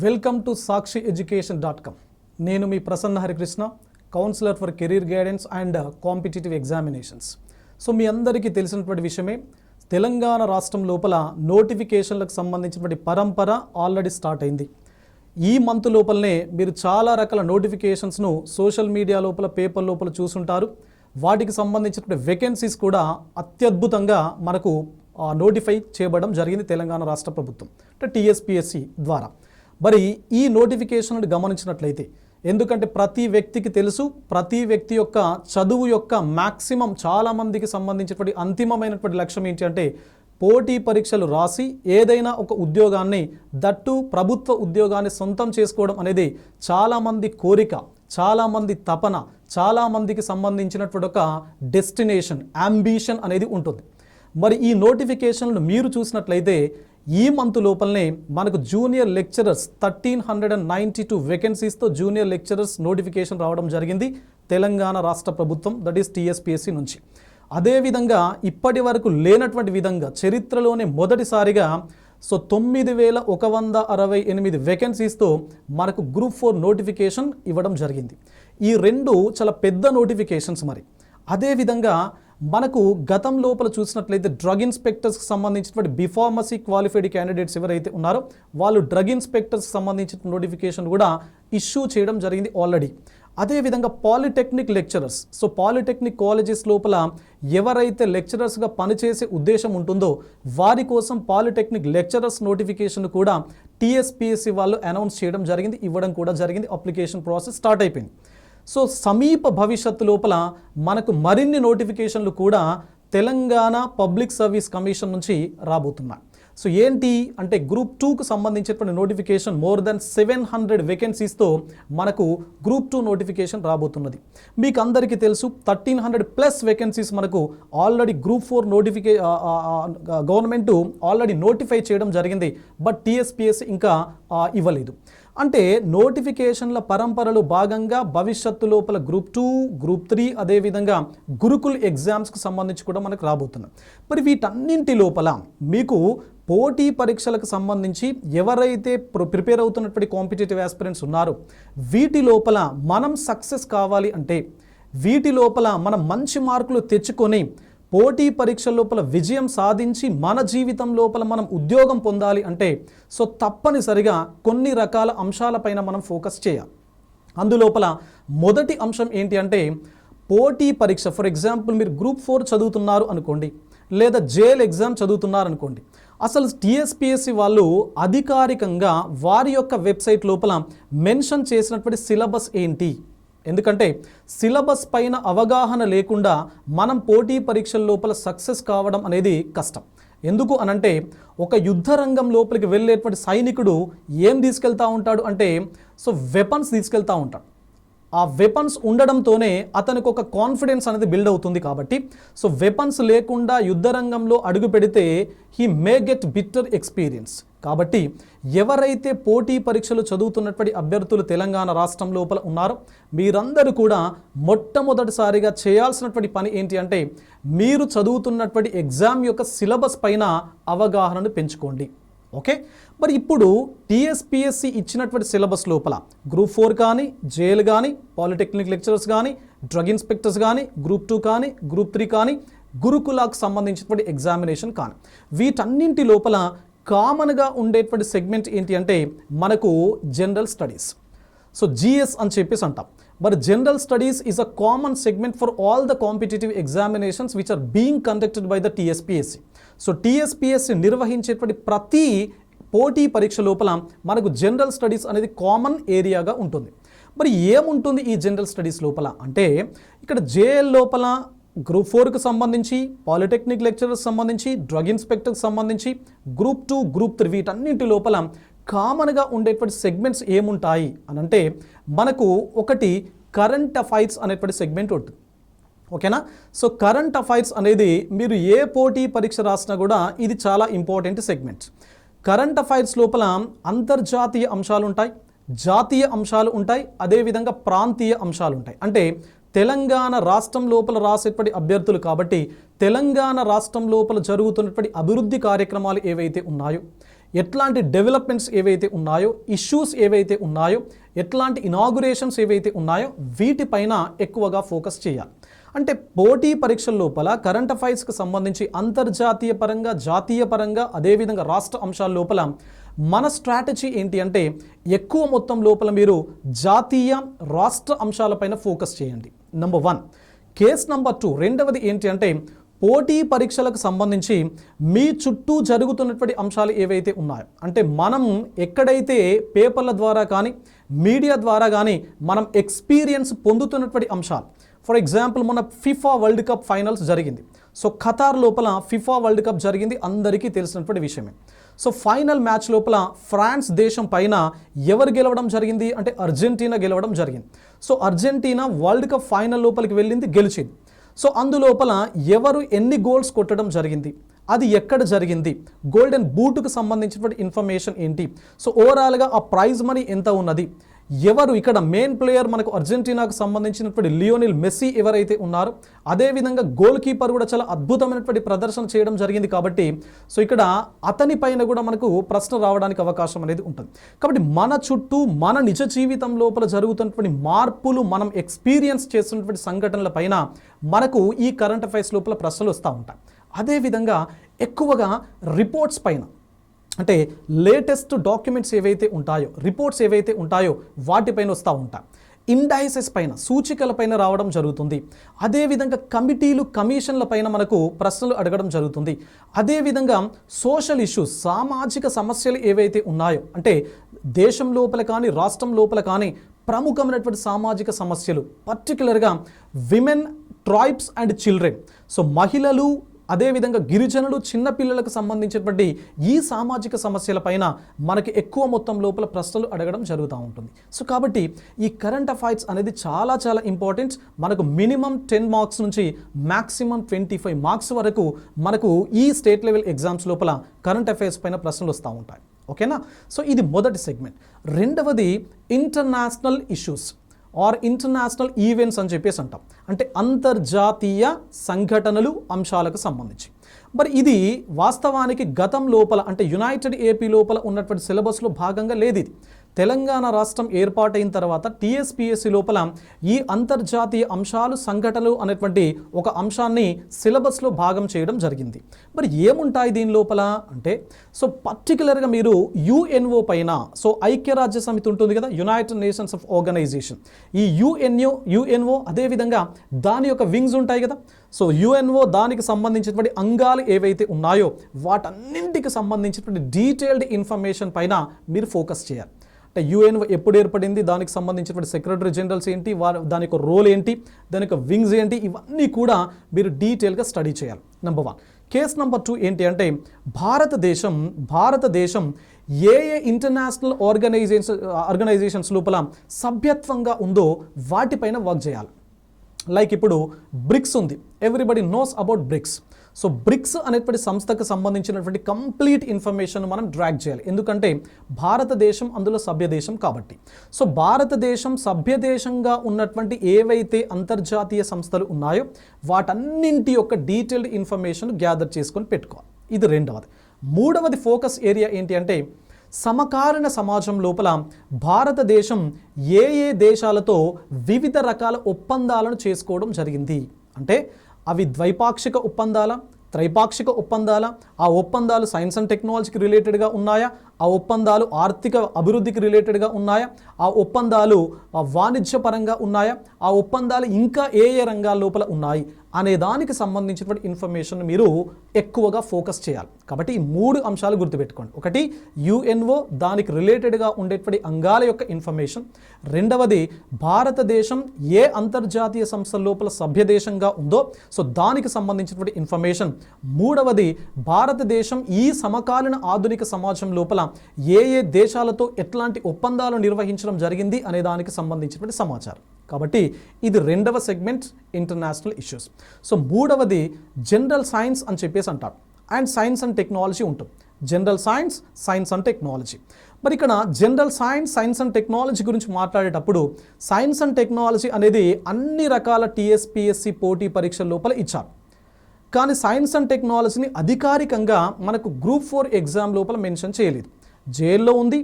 Welcome to Sakshi ఎడ్యుకేషన్.com. నేను మీ Prasanna Harikrishna, counsellor for career guidance and competitive examinations. So మీ అందరికీ తెలిసినటువంటి విషయమే, తెలంగాణ రాష్ట్రం లోపల నోటిఫికేషన్లకు సంబంధించినటువంటి పరంపర ఆల్రెడీ స్టార్ట్ అయింది. ఈ మంత్ లోపలనే మీరు చాలా రకాల నోటిఫికేషన్స్ను సోషల్ మీడియా లోపల, పేపర్ లోపల చూసుంటారు. వాటికి సంబంధించినటువంటి వేకెన్సీస్ కూడా అత్యద్భుతంగా మనకు నోటిఫై చేయబడడం జరిగింది తెలంగాణ రాష్ట్ర ప్రభుత్వం, అంటే టీఎస్పీఎస్సీ ద్వారా. మరి ఈ నోటిఫికేషన్ను గమనించినట్లయితే, ఎందుకంటే ప్రతి వ్యక్తికి తెలుసు, ప్రతి వ్యక్తి యొక్క చదువు యొక్క మ్యాక్సిమం చాలామందికి సంబంధించినటువంటి అంతిమమైనటువంటి లక్ష్యం ఏంటి అంటే పోటీ పరీక్షలు రాసి ఏదైనా ఒక ఉద్యోగాన్ని, దట్టు ప్రభుత్వ ఉద్యోగాన్ని సొంతం చేసుకోవడం అనేది చాలామంది కోరిక, చాలామంది తపన, చాలామందికి సంబంధించినటువంటి ఒక డెస్టినేషన్, అంబిషన్ అనేది ఉంటుంది. మరి ఈ నోటిఫికేషన్లు మీరు చూసినట్లయితే ఈ మంత్ లోపలనే మనకు జూనియర్ లెక్చరర్స్ 1392 వేకెన్సీస్తో జూనియర్ లెక్చరర్స్ నోటిఫికేషన్ రావడం జరిగింది తెలంగాణ రాష్ట్ర ప్రభుత్వం, దట్ ఈస్ టీఎస్పీఎస్సీ నుంచి. అదేవిధంగా ఇప్పటి వరకు లేనటువంటి విధంగా చరిత్రలోనే మొదటిసారిగా 9168 వేకెన్సీస్తో మనకు గ్రూప్ 4 నోటిఫికేషన్ ఇవ్వడం జరిగింది. ఈ రెండు చాలా పెద్ద నోటిఫికేషన్స్. మరి అదేవిధంగా మనకు గతం లోపల చూసినట్లయితే డ్రగ్ ఇన్స్పెక్టర్స్కి సంబంధించినటువంటి బిఫార్మసీ క్వాలిఫైడ్ క్యాండిడేట్స్ ఎవరైతే ఉన్నారో వాళ్ళు డ్రగ్ ఇన్స్పెక్టర్స్కి సంబంధించిన నోటిఫికేషన్ కూడా ఇష్యూ చేయడం జరిగింది ఆల్రెడీ. అదేవిధంగా polytechnic lecturers, so polytechnic colleges లోపల ఎవరైతే లెక్చరర్స్గా పనిచేసే ఉద్దేశం ఉంటుందో వారి కోసం పాలిటెక్నిక్ లెక్చరర్స్ నోటిఫికేషన్ కూడా టీఎస్పీఎస్సీ వాళ్ళు అనౌన్స్ చేయడం జరిగింది, ఇవ్వడం కూడా జరిగింది. అప్లికేషన్ ప్రాసెస్ స్టార్ట్ అయిపోయింది. సో సమీప భవిష్యత్తు లోపల మనకు మరిన్ని నోటిఫికేషన్లు కూడా తెలంగాణ పబ్లిక్ సర్వీస్ కమిషన్ నుంచి రాబోతున్నాయి. సో ఏంటి అంటే గ్రూప్ 2కు సంబంధించినటువంటి నోటిఫికేషన్ మోర్ దెన్ 700 వేకెన్సీస్తో మనకు గ్రూప్ 2 నోటిఫికేషన్ రాబోతున్నది. మీకు అందరికీ తెలుసు 1300+ వేకెన్సీస్ మనకు already group 4 government already notify చేయడం జరిగింది. బట్ టీఎస్పీఎస్సీ ఇంకా ఇవ్వలేదు. అంటే నోటిఫికేషన్ల పరంపరలో భాగంగా భవిష్యత్తు లోపల గ్రూప్ 2, గ్రూప్ 3 అదేవిధంగా గురుకుల్ ఎగ్జామ్స్కి సంబంధించి కూడా మనకు రాబోతున్నాయి. మరి వీటన్నింటి లోపల మీకు పోటీ పరీక్షలకు సంబంధించి ఎవరైతే ప్రిపేర్ అవుతున్నటువంటి కాంపిటేటివ్ ఆస్పిరెంట్స్ ఉన్నారో వీటి లోపల మనం సక్సెస్ కావాలి అంటే, వీటి లోపల మనం మంచి మార్కులు తెచ్చుకొని పోటీ పరీక్షల లోపల విజయం సాధించి మన జీవితం లోపల మనం ఉద్యోగం పొందాలి అంటే సో తప్పనిసరిగా కొన్ని రకాల అంశాలపైన మనం ఫోకస్ చేయాలి. అందులోపల మొదటి అంశం ఏంటి అంటే పోటీ పరీక్ష. ఫర్ ఎగ్జాంపుల్ మీరు గ్రూప్ 4 చదువుతున్నారు అనుకోండి, లేదా జేఎల్ ఎగ్జామ్ చదువుతున్నారు అనుకోండి. అసలు టీఎస్పీఎస్సీ వాళ్ళు అధికారికంగా వారి యొక్క వెబ్సైట్ లోపల మెన్షన్ చేసినటువంటి సిలబస్ ఏంటి? ఎందుకంటే సిలబస్ పైన అవగాహన లేకుండా మనం పోటీ పరీక్షల లోపల సక్సెస్ కావడం అనేది కష్టం. ఎందుకు అనంటే ఒక యుద్ధ రంగం లోపలికి వెళ్ళేటువంటి సైనికుడు ఏం తీసుకెళ్తూ ఉంటాడు అంటే సో వెపన్స్ తీసుకెళ్తూ ఉంటాడు. ఆ వెపన్స్ ఉండడంతోనే అతనికి ఒక కాన్ఫిడెన్స్ అనేది బిల్డ్ అవుతుంది. కాబట్టి సో వెపన్స్ లేకుండా యుద్ధ రంగంలో అడుగు పెడితే he may get bitter experience. కాబట్టి ఎవరైతే పోటీ పరీక్షలు చదువుతున్నటువంటి అభ్యర్థులు తెలంగాణ రాష్ట్రం లోపల ఉన్నారో మీరందరూ కూడా మొట్టమొదటిసారిగా చేయాల్సినటువంటి పని ఏంటి అంటే మీరు చదువుతున్నటువంటి ఎగ్జామ్ యొక్క సిలబస్ పైన అవగాహనను పెంచుకోండి. ఓకే, మరి ఇప్పుడు టీఎస్పీఎస్సీ ఇచ్చినటువంటి సిలబస్ లోపల గ్రూప్ 4 కానీ, జేఎల్ కానీ, పాలిటెక్నిక్ లెక్చరర్స్ కానీ, డ్రగ్ ఇన్స్పెక్టర్స్ కానీ, గ్రూప్ 2 కానీ, గ్రూప్ 3 కానీ, గురుకులాకు సంబంధించినటువంటి ఎగ్జామినేషన్ కానీ, వీటన్నింటి లోపల కామన్గా ఉండేటువంటి సెగ్మెంట్ ఏంటి అంటే మనకు జనరల్ స్టడీస్, సో జిఎస్ అని చెప్పేసి అంటాం. మరి general studies is a common segment for all the competitive examinations which are being conducted by the TSPSC. So TSPSC నిర్వహించేటువంటి ప్రతి పోటీ పరీక్ష లోపల మనకు జనరల్ స్టడీస్ అనేది కామన్ ఏరియాగా ఉంటుంది. మరి ఏముంటుంది ఈ జనరల్ స్టడీస్ లోపల అంటే ఇక్కడ జేఎల్ లోపల గ్రూప్ 4కు సంబంధించి, పాలిటెక్నిక్ లెక్చరర్స్ సంబంధించి, డ్రగ్ ఇన్స్పెక్టర్కి సంబంధించి, గ్రూప్ 2, గ్రూప్ 3 వీటన్నింటి లోపల కామన్గా ఉండేటువంటి సెగ్మెంట్స్ ఏముంటాయి అని అంటే మనకు ఒకటి కరెంట్ అఫైర్స్ అనేటువంటి సెగ్మెంట్ ఉంటుంది. ఓకేనా, సో కరెంట్ అఫైర్స్ అనేది మీరు ఏ పోటీ పరీక్ష రాసినా కూడా ఇది చాలా ఇంపార్టెంట్ సెగ్మెంట్. కరెంట్ అఫైర్స్ లోపల అంతర్జాతీయ అంశాలు ఉంటాయి, జాతీయ అంశాలు ఉంటాయి, అదేవిధంగా ప్రాంతీయ అంశాలు ఉంటాయి. అంటే తెలంగాణ రాష్ట్రం లోపల రాసేటువంటి అభ్యర్థులు కాబట్టి తెలంగాణ రాష్ట్రం లోపల జరుగుతున్నటువంటి అభివృద్ధి కార్యక్రమాలు ఏవైతే ఉన్నాయో ఎట్లాంటి డెవలప్మెంట్స్ ఏవైతే ఉన్నాయో, ఇష్యూస్ ఏవైతే ఉన్నాయో, ఎట్లాంటి ఇనాగురేషన్స్ ఏవైతే ఉన్నాయో వీటిపైన ఎక్కువగా ఫోకస్ చేయాలి. అంటే పోటీ పరీక్షల లోపల కరెంట్ అఫైర్స్కి సంబంధించి అంతర్జాతీయ పరంగా, జాతీయ పరంగా, అదేవిధంగా రాష్ట్ర అంశాల లోపల మన స్ట్రాటజీ ఏంటి అంటే ఎక్కువ మొత్తం లోపల మీరు జాతీయ, రాష్ట్ర అంశాలపైన ఫోకస్ చేయండి. నెంబర్ 1. కేస్ నెంబర్ 2, రెండవది ఏంటి అంటే పోటీ పరీక్షలకు సంబంధించి మీ చుట్టూ జరుగుతున్నటువంటి అంశాలు ఏవైతే ఉన్నాయో, అంటే మనం ఎక్కడైతే పేపర్ల ద్వారా కానీ, మీడియా ద్వారా కానీ మనం ఎక్స్పీరియన్స్ పొందుతున్నటువంటి అంశాలు. ఫర్ ఎగ్జాంపుల్ మన ఫిఫా వరల్డ్ కప్ ఫైనల్స్ జరిగింది. సో ఖతార్ లోపల ఫిఫా వరల్డ్ కప్ జరిగింది, అందరికీ తెలిసినటువంటి విషయమే. సో ఫైనల్ మ్యాచ్ లోపల ఫ్రాన్స్ దేశం పైన ఎవరు గెలవడం జరిగింది అంటే అర్జెంటీనా గెలవడం జరిగింది. So Argentina world cup final లోపలికి వెళ్ళింది, గెలిచింది. సో అందులోపల ఎవరు ఎన్ని గోల్స్ కొట్టడం జరిగింది, అది ఎక్కడ జరిగింది, గోల్డెన్ బూట్కు సంబంధించినటువంటి ఇన్ఫర్మేషన్ ఏంటి, సో ఓవరాల్గా ఆ ప్రైజ్ మనీ ఎంత ఉన్నది, ఎవరు ఇక్కడ మెయిన్ ప్లేయర్ మనకు అర్జెంటీనాకు సంబంధించినటువంటి లియోనెల్ మెస్సీ ఎవరైతే ఉన్నారో, అదేవిధంగా గోల్ కీపర్ కూడా చాలా అద్భుతమైనటువంటి ప్రదర్శన చేయడం జరిగింది. కాబట్టి సో ఇక్కడ అతని పైన కూడా మనకు ప్రశ్న రావడానికి అవకాశం అనేది ఉంటుంది. కాబట్టి మన చుట్టూ మన నిజ జీవితం లోపల జరుగుతున్నటువంటి మార్పులు, మనం ఎక్స్పీరియన్స్ చేస్తున్నటువంటి సంఘటనల పైన మనకు ఈ కరెంట్ అఫైర్స్ లోపల ప్రశ్నలు వస్తూ ఉంటాయి. అదేవిధంగా ఎక్కువగా రిపోర్ట్స్ పైన, అంటే లేటెస్ట్ డాక్యుమెంట్స్ ఏవైతే ఉంటాయో, రిపోర్ట్స్ ఏవైతే ఉంటాయో వాటిపైన వస్తూ ఉంటాయి. ఇండైసెస్ పైన, సూచికల పైన రావడం జరుగుతుంది. అదేవిధంగా కమిటీలు, కమిషన్ల పైన మనకు ప్రశ్నలు అడగడం జరుగుతుంది. అదేవిధంగా సోషల్ ఇష్యూస్, సామాజిక సమస్యలు ఏవైతే ఉన్నాయో, అంటే దేశం లోపల కానీ, రాష్ట్రం లోపల కానీ ప్రముఖమైనటువంటి సామాజిక సమస్యలు, పర్టికులర్గా women, tribes and children, so మహిళలు, అదేవిధంగా గిరిజనులు, చిన్నపిల్లలకు సంబంధించినటువంటి ఈ సామాజిక సమస్యలపైన మనకి ఎక్కువ మొత్తం లోపల ప్రశ్నలు అడగడం జరుగుతూ ఉంటుంది. సో కాబట్టి ఈ కరెంట్ అఫైర్స్ అనేది చాలా చాలా ఇంపార్టెంట్. మనకు మినిమం 10 మార్క్స్ నుంచి మ్యాక్సిమం 25 మార్క్స్ వరకు మనకు ఈ స్టేట్ లెవెల్ ఎగ్జామ్స్ లోపల కరెంట్ అఫైర్స్ పైన ప్రశ్నలు వస్తూ ఉంటాయి. ఓకేనా? సో ఇది మొదటి సెగ్మెంట్. రెండవది international issues or international events అని చెప్పేసి అంటాం. అంటే అంతర్జాతీయ సంఘటనలు, అంశాలకు సంబంధించి. మరి ఇది వాస్తవానికి గతం లోపల, అంటే యునైటెడ్ ఏపీ లోపల ఉన్నటువంటి సిలబస్లో భాగంగా లేదు. ఇది తెలంగాణ రాష్ట్రం ఏర్పాటైన తర్వాత టీఎస్పీఎస్సీ లోపల ఈ అంతర్జాతీయ అంశాలు, సంఘటనలు అనేటువంటి ఒక అంశాన్ని సిలబస్లో భాగం చేయడం జరిగింది. మరి ఏముంటాయి దీని లోపల అంటే, సో పర్టికులర్గా మీరు యుఎన్ఓ పైన, సో ఐక్యరాజ్య సమితి ఉంటుంది కదా, యునైటెడ్ నేషన్స్ ఆఫ్ ఆర్గనైజేషన్, ఈ యుఎన్ఓ అదేవిధంగా దాని యొక్క వింగ్స్ ఉంటాయి కదా. సో యుఎన్ఓ దానికి సంబంధించినటువంటి అంగాలు ఏవైతే ఉన్నాయో వాటన్నింటికి సంబంధించినటువంటి డీటెయిల్డ్ ఇన్ఫర్మేషన్ పైన మీరు ఫోకస్ చేయాలి. అంటే యుఎన్ఓ ఎప్పుడు ఏర్పడింది, దానికి సంబంధించినటువంటి సెక్రటరీ జనరల్స్ ఏంటి, దాని యొక్క రోల్ ఏంటి, దాని యొక్క వింగ్స్ ఏంటి, ఇవన్నీ కూడా మీరు డీటెయిల్గా స్టడీ చేయాలి. నెంబర్ 1. కేస్ నెంబర్ 2 ఏంటి అంటే భారతదేశం ఏ ఇంటర్నేషనల్ ఆర్గనైజేషన్స్ లోపల సభ్యత్వంగా ఉందో వాటిపైన వర్క్ చేయాలి. లైక్ ఇప్పుడు బ్రిక్స్ ఉంది, everybody knows about BRICS. So BRICS అనేటువంటి సంస్థకు సంబంధించినటువంటి కంప్లీట్ ఇన్ఫర్మేషన్ మనం డ్రాగ్ చేయాలి. ఎందుకంటే భారతదేశం అందులో సభ్యదేశం కాబట్టి. సో భారతదేశం సభ్యదేశంగా ఉన్నటువంటి ఏవైతే అంతర్జాతీయ సంస్థలు ఉన్నాయో వాటన్నింటి యొక్క డీటెయిల్డ్ ఇన్ఫర్మేషన్ గ్యాదర్ చేసుకొని పెట్టుకోవాలి. ఇది రెండవది. మూడవది ఫోకస్ ఏరియా ఏంటి అంటే సమకాలీన సమాజం లోపల భారతదేశం ఏ దేశాలతో వివిధ రకాల ఒప్పందాలను చేసుకోవడం జరిగింది. అంటే అవి ద్వైపాక్షిక ఒప్పందాల, త్రైపాక్షిక ఒప్పందాల, ఆ ఒప్పందాలు సైన్స్ అండ్ టెక్నాలజీకి రిలేటెడ్గా ఉన్నాయా, ఆ ఒప్పందాలు ఆర్థిక అభివృద్ధికి రిలేటెడ్గా ఉన్నాయా, ఆ ఒప్పందాలు వాణిజ్యపరంగా ఉన్నాయా, ఆ ఒప్పందాలు ఇంకా ఏ రంగాల లోపల ఉన్నాయి అనే దానికి సంబంధించినటువంటి ఇన్ఫర్మేషన్ మీరు ఎక్కువగా ఫోకస్ చేయాలి. కాబట్టి ఈ 3 అంశాలు గుర్తుపెట్టుకోండి. ఒకటి యుఎన్ఓ, దానికి రిలేటెడ్గా ఉండేటువంటి అంగాల యొక్క ఇన్ఫర్మేషన్. రెండవది భారతదేశం ఏ అంతర్జాతీయ సంస్థల లోపల సభ్యదేశంగా ఉందో సో దానికి సంబంధించినటువంటి ఇన్ఫర్మేషన్. మూడవది భారతదేశం ఈ సమకాలీన ఆధునిక సమాజం లోపల ఏ దేశాలతో ఎట్లాంటి ఒప్పందాలు నిర్వహించడం జరిగింది అనే దానికి సంబంధించినటువంటి సమాచారం. కాబట్టి ఇది రెండవ సెగ్మెంట్, ఇంటర్నేషనల్ ఇష్యూస్. సో మూడవది జనరల్ సైన్స్ అని చెప్పేసి అంటారు, అండ్ సైన్స్ అండ్ టెక్నాలజీ ఉంటుంది. General science, science and technology. మరి ఇక్కడ general science, science and technology గురించి మాట్లాడేటప్పుడు సైన్స్ అండ్ టెక్నాలజీ అనేది అన్ని రకాల టీఎస్పీఎస్సీ పోటీ పరీక్షల లోపల ఇచ్చారు. కానీ సైన్స్ అండ్ టెక్నాలజీని అధికారికంగా మనకు గ్రూప్ 4 ఎగ్జామ్ లోపల మెన్షన్ చేయలేదు. జేఎల్లో ఉంది,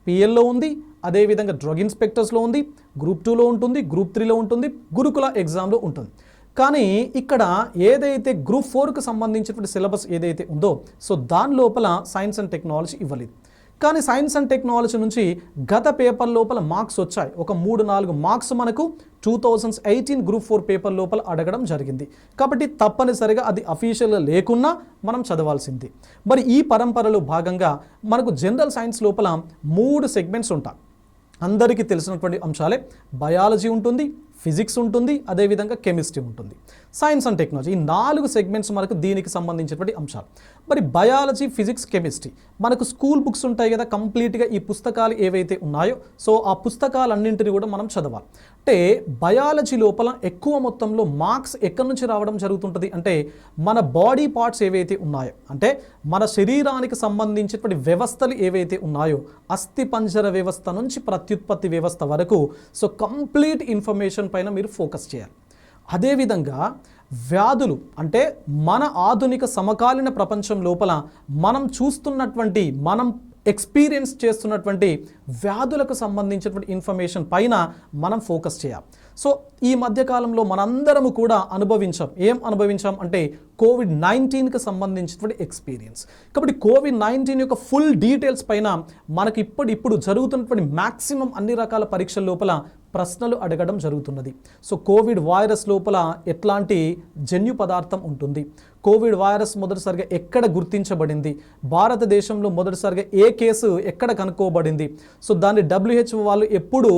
పిఎల్లో ఉంది, అదేవిధంగా డ్రగ్ ఇన్స్పెక్టర్స్లో ఉంది, గ్రూప్ 2లో ఉంటుంది, గ్రూప్ 3లో ఉంటుంది, గురుకుల ఎగ్జామ్లో ఉంటుంది. కానీ ఇక్కడ ఏదైతే గ్రూప్ 4కు సంబంధించినటువంటి సిలబస్ ఏదైతే ఉందో సో దాని లోపల సైన్స్ అండ్ టెక్నాలజీ ఇవ్వలేదు. కానీ సైన్స్ అండ్ టెక్నాలజీ నుంచి గత పేపర్ లోపల మార్క్స్ వచ్చాయి. ఒక 3-4 మార్క్స్ మనకు 2018 గ్రూప్ 4 పేపర్ లోపల అడగడం జరిగింది. కాబట్టి తప్పనిసరిగా అది అఫీషియల్గా లేకున్నా మనం చదవాల్సింది. మరి ఈ పరంపరలో భాగంగా మనకు జనరల్ సైన్స్ లోపల 3 సెగ్మెంట్స్ ఉంటాయి. అందరికీ తెలిసినటువంటి అంశాలే బయాలజీ ఉంటుంది, ఫిజిక్స్ ఉంటుంది, అదేవిధంగా కెమిస్ట్రీ ఉంటుంది. సైన్స్ అండ్ టెక్నాలజీ ఈ 4 సెగ్మెంట్స్ మనకు దీనికి సంబంధించినటువంటి అంశాలు. మరి బయాలజీ, ఫిజిక్స్, కెమిస్ట్రీ మనకు స్కూల్ బుక్స్ ఉంటాయి కదా, కంప్లీట్గా ఈ పుస్తకాలు ఏవైతే ఉన్నాయో సో ఆ పుస్తకాలన్నింటినీ కూడా మనం చదవాలి. అంటే బయాలజీ లోపల ఎక్కువ మొత్తంలో మార్క్స్ ఎక్కడి నుంచి రావడం జరుగుతుంటుంది అంటే మన బాడీ పార్ట్స్ ఏవైతే ఉన్నాయో అంటే మన శరీరానికి సంబంధించినటువంటి వ్యవస్థలు ఏవైతే ఉన్నాయో అస్థిపంజర వ్యవస్థ నుంచి ప్రత్యుత్పత్తి వ్యవస్థ వరకు సో కంప్లీట్ ఇన్ఫర్మేషన్ పైన మీరు ఫోకస్ చేయాలి. అదేవిధంగా వ్యాధులు అంటే మన ఆధునిక సమకాలీన ప్రపంచం లోపల మనం చూస్తున్నటువంటి మనం ఎక్స్పీరియన్స్ చేస్తున్నటువంటి వ్యాధులకు సంబంధించినటువంటి ఇన్ఫర్మేషన్ పైన మనం ఫోకస్ చేయాలి. సో ఈ మధ్యకాలంలో మనందరము కూడా ఏం అనుభవించాం అంటే కోవిడ్-19కి సంబంధించినటువంటి ఎక్స్పీరియన్స్. కాబట్టి కోవిడ్-19 యొక్క ఫుల్ డీటెయిల్స్ పైన మనకి ఇప్పుడు జరుగుతున్నటువంటి మ్యాక్సిమం అన్ని రకాల పరీక్షల లోపల ప్రశ్నలు అడగడం జరుగుతున్నది. సో కోవిడ్ వైరస్ లోపల ఎట్లాంటి జన్యు పదార్థం ఉంటుంది, కోవిడ్ వైరస్ మొదటిసారిగా ఎక్కడ గుర్తించబడింది, భారతదేశంలో మొదటిసారిగా ఏ కేసు ఎక్కడ కనుక్కోబడింది, సో దాన్ని WHO వాళ్ళు ఎప్పుడు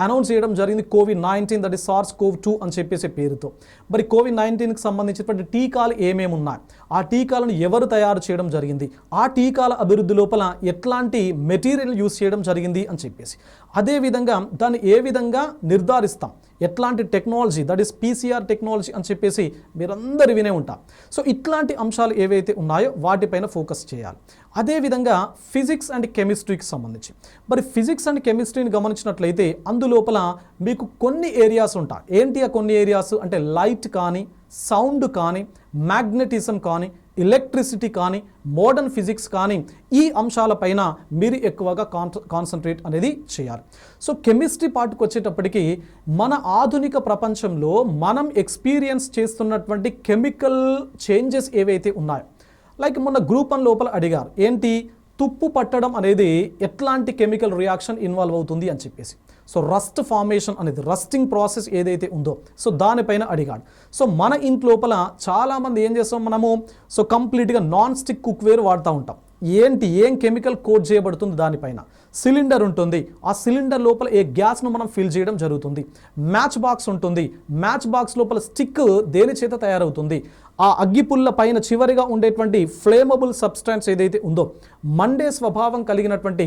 అనౌన్స్ చేయడం జరిగింది కోవిడ్-19 దట్ ఈస్ SARS-CoV-2 అని చెప్పేసి పేరుతో. మరి కోవిడ్-19కి సంబంధించినటువంటి టీకాలు ఏమేమి ఉన్నాయి, ఆ టీకాలను ఎవరు తయారు చేయడం జరిగింది, ఆ టీకాల అభివృద్ధి లోపల ఎట్లాంటి మెటీరియల్ యూస్ చేయడం జరిగింది అని చెప్పేసి, అదేవిధంగా దాన్ని ఏ విధంగా నిర్ధారిస్తాం, ఎట్లాంటి technology that is PCR technology అని చెప్పేసి మీరందరూ వినే ఉంటారు. సో ఇట్లాంటి అంశాలు ఏవైతే ఉన్నాయో వాటిపైన ఫోకస్ చేయాలి. అదేవిధంగా ఫిజిక్స్ అండ్ కెమిస్ట్రీకి సంబంధించి మరి ఫిజిక్స్ అండ్ కెమిస్ట్రీని గమనించినట్లయితే అందులోపల మీకు కొన్ని ఏరియాస్ ఉంటాయి. ఏంటి ఆ కొన్ని ఏరియాస్ అంటే లైట్ కానీ, సౌండ్ కానీ, మ్యాగ్నెటిజం కానీ, ఎలక్ట్రిసిటీ కానీ, మోడర్న్ ఫిజిక్స్ కానీ ఈ అంశాలపైన మీరు ఎక్కువగా కాన్సన్ట్రేట్ అనేది చేయాలి. సో కెమిస్ట్రీ పార్ట్కి వచ్చేటప్పటికి మన ఆధునిక ప్రపంచంలో మనం ఎక్స్పీరియన్స్ చేస్తున్నటువంటి కెమికల్ చేంజెస్ ఏవైతే ఉన్నాయో లైక్ మొన్న గ్రూప్ 1 లోపల అడిగారు ఏంటి తుప్పు పట్టడం అనేది ఎట్లాంటి కెమికల్ రియాక్షన్ ఇన్వాల్వ్ అవుతుంది అని చెప్పేసి. సో రస్ట్ ఫార్మేషన్ అనేది రస్టింగ్ ప్రాసెస్ ఏదైతే ఉందో సో దానిపైన అడిగాడు. సో మన ఇంట్లోపల చాలామంది ఏం చేస్తాం మనము సో కంప్లీట్గా నాన్ స్టిక్ కుక్వేర్ వాడుతూ ఉంటాం. ఏం కెమికల్ కోట్ చేయబడుతుంది దానిపైన, సిలిండర్ ఉంటుంది, ఆ సిలిండర్ లోపల ఏ గ్యాస్ను మనం ఫిల్ చేయడం జరుగుతుంది, మ్యాచ్ బాక్స్ ఉంటుంది, మ్యాచ్ బాక్స్ లోపల స్టిక్ దేని చేత తయారవుతుంది, ఆ అగ్గిపుల్ల పైన చివరిగా ఉండేటువంటి ఫ్లేమబుల్ సబ్స్టాన్స్ ఏదైతే ఉందో మండే స్వభావం కలిగినటువంటి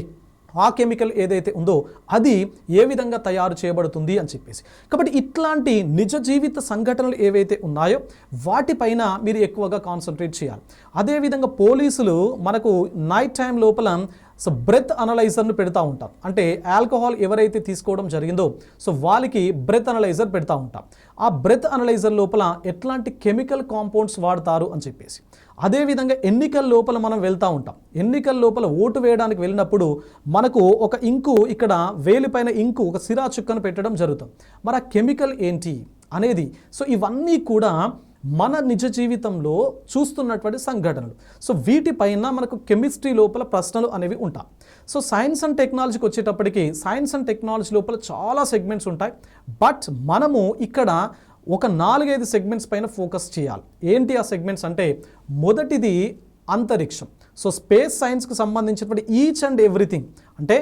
ఆ కెమికల్ ఏదైతే ఉందో అది ఏ విధంగా తయారు చేయబడుతుంది అని చెప్పేసి. కాబట్టి ఇట్లాంటి నిజ జీవిత సంఘటనలు ఏవైతే ఉన్నాయో వాటిపైన మీరు ఎక్కువగా కాన్సన్ట్రేట్ చేయాలి. అదేవిధంగా పోలీసులు మనకు నైట్ టైం లోపల సో బ్రెత్ అనలైజర్ను పెడతా ఉంటారు. అంటే ఆల్కహాల్ ఎవరైతే తీసుకోవడం జరిగిందో సో వాళ్ళకి బ్రెత్ అనలైజర్ పెడతా ఉంటాం. ఆ బ్రెత్ అనలైజర్ లోపల ఎట్లాంటి కెమికల్ కాంపౌండ్స్ వాడతారు అని చెప్పేసి. అదేవిధంగా ఎన్నికల లోపల మనం వెళ్తూ ఉంటాం. ఎన్నికల లోపల ఓటు వేయడానికి వెళ్ళినప్పుడు మనకు ఒక ఇంకు ఇక్కడ వేలిపైన ఇంకు ఒక సిరా చుక్కను పెట్టడం జరుగుతుంది. మరి ఆ కెమికల్ ఏంటి అనేది సో ఇవన్నీ కూడా మన నిజ జీవితంలో చూస్తున్నటువంటి సంఘటనలు. సో వీటిపైన మనకు కెమిస్ట్రీ లోపల ప్రశ్నలు అనేవి ఉంటాయి. సో సైన్స్ అండ్ టెక్నాలజీకి వచ్చేటప్పటికి సైన్స్ అండ్ టెక్నాలజీ లోపల చాలా సెగ్మెంట్స్ ఉంటాయి. బట్ మనము ఇక్కడ ఒక 4-5 సెగ్మెంట్స్ పైన ఫోకస్ చేయాలి. ఏంటి ఆ సెగ్మెంట్స్ అంటే మొదటిది అంతరిక్షం. సో స్పేస్ సైన్స్కి సంబంధించినటువంటి ఈచ్ అండ్ ఎవ్రీథింగ్ అంటే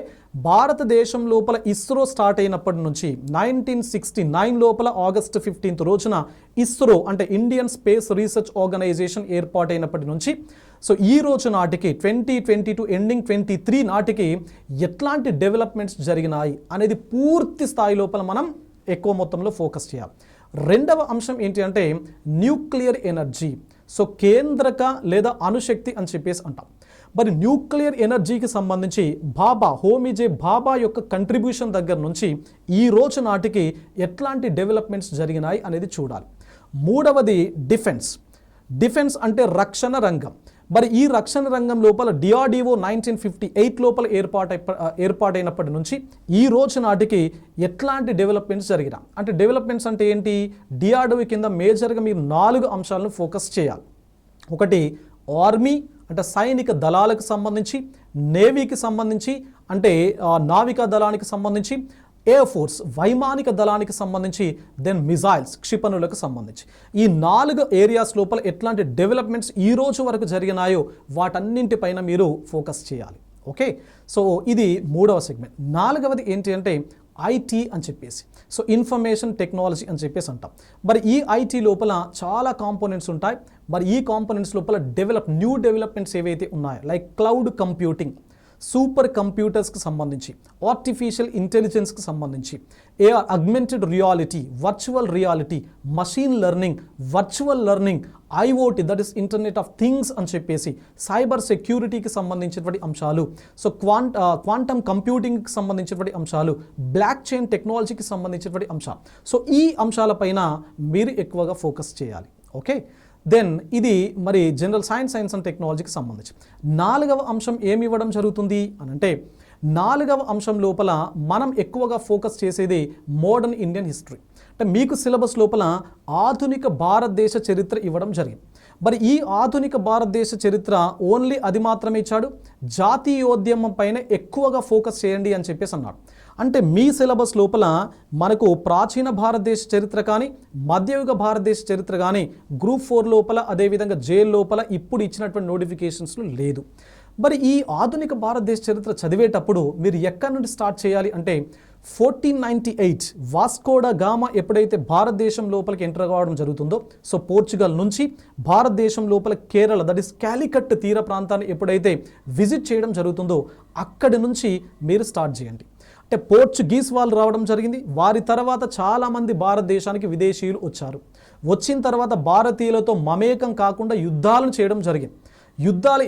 భారతదేశం లోపల ఇస్రో స్టార్ట్ అయినప్పటి నుంచి 1969 లోపల ఆగస్ట్ 15 రోజున ఇస్రో అంటే ఇండియన్ స్పేస్ రీసెర్చ్ ఆర్గనైజేషన్ ఏర్పాటైనప్పటి నుంచి సో ఈ రోజు నాటికి 2022 ఎండింగ్ 23 నాటికి ఎట్లాంటి డెవలప్మెంట్స్ జరిగినాయి అనేది పూర్తి స్థాయి లోపల మనం ఎక్కువ మొత్తంలో ఫోకస్ చేయాలి. రెండవ అంశం ఏంటి అంటే న్యూక్లియర్ ఎనర్జీ. సో కేంద్రక లేదా అణుశక్తి అని చెప్పేసి అంటాం. మరి న్యూక్లియర్ ఎనర్జీకి సంబంధించి హోమీజే బాబా యొక్క కంట్రిబ్యూషన్ దగ్గర నుంచి ఈ రోజు నాటికి ఎట్లాంటి డెవలప్మెంట్స్ జరిగినాయి అనేది చూడాలి. మూడవది డిఫెన్స్. డిఫెన్స్ అంటే రక్షణ రంగం. మరి ఈ రక్షణ రంగం లోపల డిఆర్డిఓ 1958 లోపల ఏర్పాటైనప్పటి నుంచి ఈ రోజు నాటికి ఎట్లాంటి డెవలప్మెంట్స్ జరిగినా, అంటే డెవలప్మెంట్స్ అంటే ఏంటి, డిఆర్డిఓ కింద మేజర్గా మీరు 4 అంశాలను ఫోకస్ చేయాలి. ఒకటి ఆర్మీ అంటే సైనిక దళాలకు సంబంధించి, నేవీకి సంబంధించి అంటే నావికా దళానికి సంబంధించి, ఎయిర్ ఫోర్స్ వైమానిక దళానికి సంబంధించి, దెన్ మిజైల్స్ క్షిపణులకు సంబంధించి. ఈ 4 ఏరియాస్ లోపల ఎట్లాంటి డెవలప్మెంట్స్ ఈ రోజు వరకు జరిగినాయో వాటన్నింటిపైన మీరు ఫోకస్ చేయాలి. ఓకే, సో ఇది 3వ సెగ్మెంట్. 4వది ఏంటి అంటే ఐటీ అని చెప్పేసి, సో ఇన్ఫర్మేషన్ టెక్నాలజీ అని చెప్పేసి అంటాం. మరి ఈ ఐటీ లోపల చాలా కాంపోనెంట్స్ ఉంటాయి. మరి ఈ కాంపోనెంట్స్ లోపల న్యూ డెవలప్మెంట్స్ ఏవైతే ఉన్నాయో, లైక్ క్లౌడ్ కంప్యూటింగ్, సూపర్ కంప్యూటర్స్కి సంబంధించి, ఆర్టిఫిషియల్ ఇంటెలిజెన్స్కి సంబంధించి, AR augmented reality, virtual reality, machine learning, virtual learning, IoT that is internet of things అని చెప్పేసి, సైబర్ సెక్యూరిటీకి సంబంధించినటువంటి అంశాలు, సో క్వాంటమ్ కంప్యూటింగ్కి సంబంధించినటువంటి అంశాలు, బ్లాక్ చైన్ టెక్నాలజీకి సంబంధించినటువంటి అంశాలు. సో ఈ అంశాలపైన మీరు ఎక్కువగా ఫోకస్ చేయాలి. ఓకే, దెన్ ఇది మరి జనరల్ సైన్స్ అండ్ టెక్నాలజీకి సంబంధించి. 4వ అంశం ఏమి ఇవ్వడం జరుగుతుంది అని అంటే, 4వ అంశం లోపల మనం ఎక్కువగా ఫోకస్ చేసేది మోడర్న్ ఇండియన్ హిస్టరీ. అంటే మీకు సిలబస్ లోపల ఆధునిక భారతదేశ చరిత్ర ఇవ్వడం జరిగింది. మరి ఈ ఆధునిక భారతదేశ చరిత్ర ఓన్లీ అది మాత్రమే ఇచ్చాడు, జాతీయోద్యమం పైన ఎక్కువగా ఫోకస్ చేయండి అని చెప్పేసి అన్నాడు. అంటే మీ సిలబస్ లోపల మనకు ప్రాచీన భారతదేశ చరిత్ర కానీ, మధ్యయుగ భారతదేశ చరిత్ర కానీ గ్రూప్ 4 లోపల, అదేవిధంగా జైల్ లోపల ఇప్పుడు ఇచ్చినటువంటి నోటిఫికేషన్స్లో లేదు. మరి ఈ ఆధునిక భారతదేశ చరిత్ర చదివేటప్పుడు మీరు ఎక్కడి నుండి స్టార్ట్ చేయాలి అంటే, 1498 వాస్కోడా గామా ఎప్పుడైతే భారతదేశం లోపలికి ఎంటర్ కావడం జరుగుతుందో, సో పోర్చుగల్ నుంచి భారతదేశం లోపల కేరళ దట్ ఈస్ కాలికట్ తీర ప్రాంతాన్ని ఎప్పుడైతే విజిట్ చేయడం జరుగుతుందో అక్కడి నుంచి మీరు స్టార్ట్ చేయండి. అంటే పోర్చుగీస్ వాళ్ళు రావడం జరిగింది. వారి తర్వాత చాలామంది భారతదేశానికి విదేశీయులు వచ్చారు. వచ్చిన తర్వాత భారతీయులతో మమేకం కాకుండా యుద్ధాలను చేయడం జరిగింది.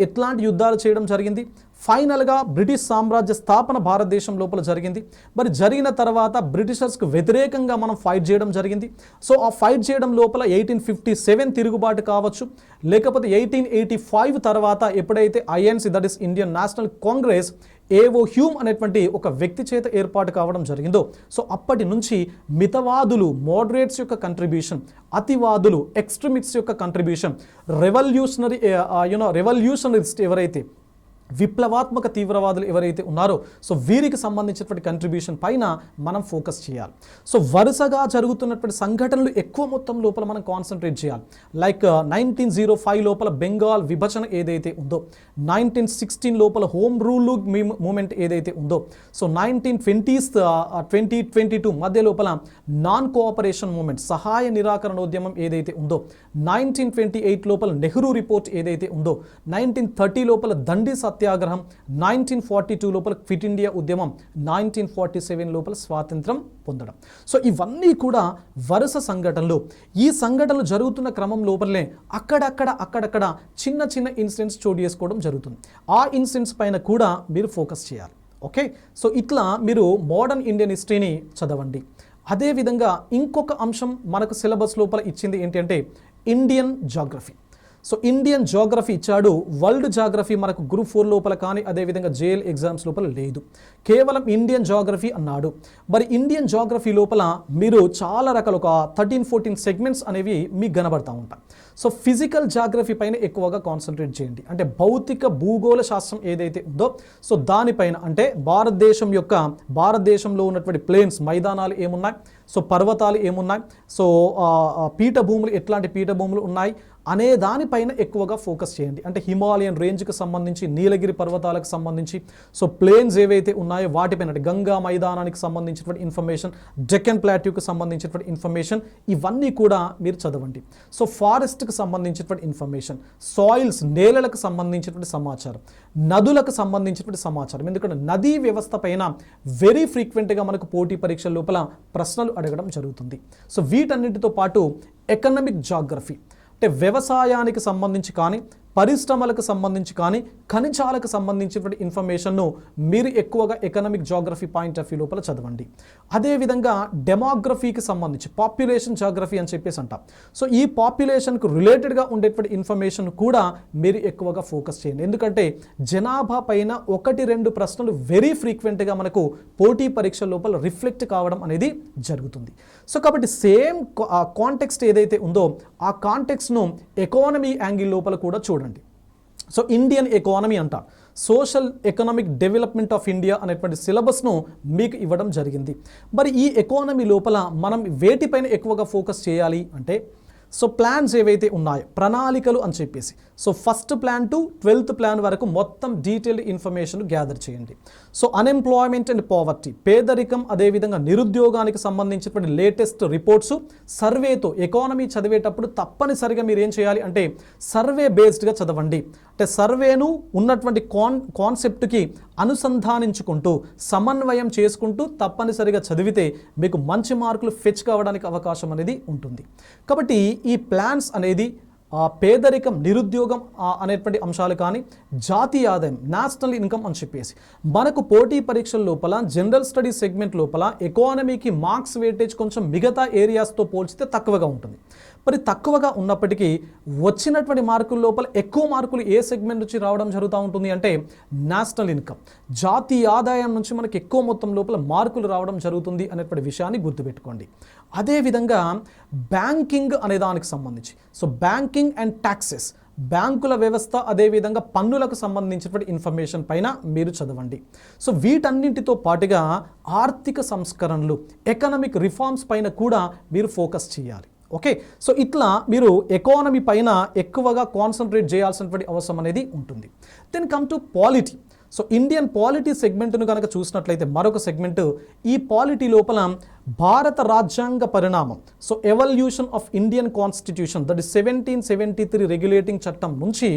ఎట్లాంటి యుద్ధాలు చేయడం జరిగింది? ఫైనల్గా బ్రిటిష్ సామ్రాజ్య స్థాపన భారతదేశం లోపల జరిగింది. మరి జరిగిన తర్వాత బ్రిటిషర్స్కు వ్యతిరేకంగా మనం ఫైట్ చేయడం జరిగింది. సో ఆ ఫైట్ చేయడం లోపల 1857 తిరుగుబాటు కావచ్చు, లేకపోతే 1885 తర్వాత ఎప్పుడైతే INC that is Indian national Congress ఏవో హ్యూమ్ అనేటువంటి ఒక వ్యక్తి చేత ఏర్పాటు కావడం జరిగిందో, సో అప్పటి నుంచి మితవాదులు మోడరేట్స్ యొక్క కంట్రిబ్యూషన్, అతివాదులు ఎక్స్ట్రీమిస్ట్స్ యొక్క కంట్రిబ్యూషన్, రెవల్యూషనరిస్ట్ ఎవరైతే విప్లవాత్మక తీవ్రవాదులు ఎవరైతే ఉన్నారో, సో వీరికి సంబంధించినటువంటి కంట్రిబ్యూషన్ పైన మనం ఫోకస్ చేయాలి. సో వరుసగా జరుగుతున్నటువంటి సంఘటనలు ఎక్కువ మొత్తం లోపల మనం కాన్సన్ట్రేట్ చేయాలి. లైక్ 1905 లోపల బెంగాల్ విభజన ఏదైతే ఉందో, 1916 లోపల హోమ్ రూల్ మూమెంట్ ఏదైతే ఉందో, సో 1920s 2022 మధ్య లోపల నాన్ కోఆపరేషన్ మూమెంట్ సహాయ నిరాకరణోద్యమం ఏదైతే ఉందో, 1928 లోపల నెహ్రూ రిపోర్ట్ ఏదైతే ఉందో, 1930 లోపల దండి సత్యాగ్రహం, 1942 లోపల క్విట్ ఇండియా ఉద్యమం, 1947 లోపల స్వాతంత్రం పొందడం. సో ఇవన్నీ కూడా వరుస సంఘటనలు. ఈ సంఘటనలు జరుగుతున్న క్రమం లోపలనే అక్కడక్కడ చిన్న చిన్న ఇన్సిడెంట్స్ చోటు చేసుకోవడం జరుగుతుంది. ఆ ఇన్సిడెంట్స్ పైన కూడా మీరు ఫోకస్ చేయాలి. ఓకే, సో ఇట్లా మీరు మోడర్న్ ఇండియన్ హిస్టరీని చదవండి. అదేవిధంగా ఇంకొక అంశం మనకు సిలబస్ లోపల ఇచ్చింది ఏంటి అంటే Indian geography. So Indian geography ఇచ్చాడు. వరల్డ్ జాగ్రఫీ మనకు గ్రూప్ 4 లోపల కానీ, అదేవిధంగా జేఎల్ ఎగ్జామ్స్ లోపల లేదు. కేవలం ఇండియన్ జాగ్రఫీ అన్నాడు. మరి ఇండియన్ జాగ్రఫీ లోపల మీరు చాలా రకాల ఒక 13-14 సెగ్మెంట్స్ అనేవి మీకు కనబడతా ఉంటాయి. సో ఫిజికల్ జాగ్రఫీ పైన ఎక్కువగా కాన్సన్ట్రేట్ చేయండి. అంటే భౌతిక భూగోళ శాస్త్రం ఏదైతే ఉందో, సో దానిపైన అంటే భారతదేశంలో ఉన్నటువంటి ప్లేన్స్ మైదానాలు ఏమున్నాయి, సో పర్వతాలు ఏమున్నాయి, సో పీఠభూములు ఎట్లాంటి పీఠభూములు ఉన్నాయి అనే దానిపైన ఎక్కువగా ఫోకస్ చేయండి. అంటే హిమాలయన్ రేంజ్కి సంబంధించి, నీలగిరి పర్వతాలకు సంబంధించి, సో ప్లేన్స్ ఏవైతే ఉన్నాయో వాటిపైన, అంటే గంగా మైదానానికి సంబంధించినటువంటి ఇన్ఫర్మేషన్, డెక్కన్ ప్లాట్యూకి సంబంధించినటువంటి ఇన్ఫర్మేషన్, ఇవన్నీ కూడా మీరు చదవండి. సో ఫారెస్ట్కి సంబంధించినటువంటి ఇన్ఫర్మేషన్, సాయిల్స్ నేలలకు సంబంధించినటువంటి సమాచారం, నదులకు సంబంధించినటువంటి సమాచారం. ఎందుకంటే నదీ వ్యవస్థ పైన వెరీ ఫ్రీక్వెంట్గా మనకు పోటీ పరీక్షల లోపల ప్రశ్నలు అడగడం జరుగుతుంది. సో వీటన్నిటితో పాటు ఎకనామిక్ జాగ్రఫీ అంటే వ్యవసాయానికి సంబంధించి కానీ, పరిశ్రమలకు సంబంధించి కానీ ఖనిజాలకు సంబంధించినటువంటి ఇన్ఫర్మేషన్ను మీరు ఎక్కువగా economic geography point of view లోపల చదవండి. అదేవిధంగా డెమోగ్రఫీకి సంబంధించి పాపులేషన్ జాగ్రఫీ అని చెప్పేసి అంటాం. సో ఈ పాపులేషన్కు రిలేటెడ్గా ఉండేటువంటి ఇన్ఫర్మేషన్ కూడా మీరు ఎక్కువగా ఫోకస్ చేయండి. ఎందుకంటే జనాభా పైన 1-2 ప్రశ్నలు వెరీ ఫ్రీక్వెంట్గా మనకు పోటీ పరీక్షల లోపల రిఫ్లెక్ట్ కావడం అనేది జరుగుతుంది. సో కాబట్టి సేమ్ కాంటెక్స్ట్ ఏదైతే ఉందో ఆ కాంటెక్స్ట్ను ఎకానమీ యాంగిల్ లోపల కూడా చూడండి. సో ఇండియన్ ఎకానమీ అంట, social economic development of India అనేటువంటి సిలబస్ను మీకు ఇవ్వడం జరిగింది. మరి ఈ ఎకానమీ లోపల మనం వేటిపైన ఎక్కువగా ఫోకస్ చేయాలి అంటే, సో ప్లాన్స్ ఏవైతే ఉన్నాయో ప్రణాళికలు అని చెప్పేసి, so first plan to 12th plan వరకు మొత్తం డీటెయిల్డ్ ఇన్ఫర్మేషన్ గ్యాదర్ చేయండి. సో అన్ఎంప్లాయ్మెంట్ అండ్ పావర్టీ, పేదరికం, అదేవిధంగా నిరుద్యోగానికి సంబంధించినటువంటి లేటెస్ట్ రిపోర్ట్స్ సర్వేతో ఎకానమీ చదివేటప్పుడు తప్పనిసరిగా మీరు ఏం చేయాలి అంటే సర్వే బేస్డ్గా చదవండి. అంటే సర్వేను ఉన్నటువంటి కాన్సెప్ట్కి అనుసంధానించుకుంటూ సమన్వయం చేసుకుంటూ తప్పనిసరిగా చదివితే మీకు మంచి మార్కులు ఫెచ్ కావడానికి అవకాశం అనేది ఉంటుంది. కాబట్టి ఈ ప్లాన్స్ అనేది పేదరికం, నిరుద్యోగం అనేటువంటి అంశాలు కానీ, జాతీయ ఆదాయం, నేషనల్ ఇన్కమ్ అని చెప్పేసి మనకు పోటీ పరీక్షల లోపల జనరల్ స్టడీస్ సెగ్మెంట్ లోపల ఎకానమీకి మార్క్స్ వెయిటేజ్ కొంచెం మిగతా ఏరియాస్తో పోల్చితే తక్కువగా ఉంటుంది. మరి తక్కువగా ఉన్నప్పటికీ వచ్చినటువంటి మార్కుల లోపల ఎక్కువ మార్కులు ఏ సెగ్మెంట్ నుంచి రావడం జరుగుతూ ఉంటుంది అంటే నేషనల్ ఇన్కమ్, జాతీయ ఆదాయం నుంచి మనకి ఎక్కువ మొత్తం లోపల మార్కులు రావడం జరుగుతుంది అనేటువంటి విషయాన్ని గుర్తుపెట్టుకోండి. అదేవిధంగా బ్యాంకింగ్ అనే దానికి సంబంధించి, సో బ్యాంకింగ్ అండ్ ట్యాక్సెస్, బ్యాంకుల వ్యవస్థ, అదేవిధంగా పన్నులకు సంబంధించినటువంటి ఇన్ఫర్మేషన్ పైన మీరు చదవండి. సో వీటన్నింటితో పాటుగా ఆర్థిక సంస్కరణలు, ఎకనామిక్ రిఫార్మ్స్ పైన కూడా మీరు ఫోకస్ చేయాలి. ఓకే, సో ఇట్లా మీరు ఎకానమీ పైన ఎక్కువగా కాన్సన్ట్రేట్ చేయాల్సినటువంటి అవసరం అనేది ఉంటుంది. Then come to polity. So Indian polity సెగ్మెంట్ను కనుక చూసినట్లయితే మరొక సెగ్మెంట్, ఈ పాలిటీ లోపల భారత రాజ్యాంగ పరిణామం, so evolution of Indian constitution, that is 1773 regulating చట్టం నుంచి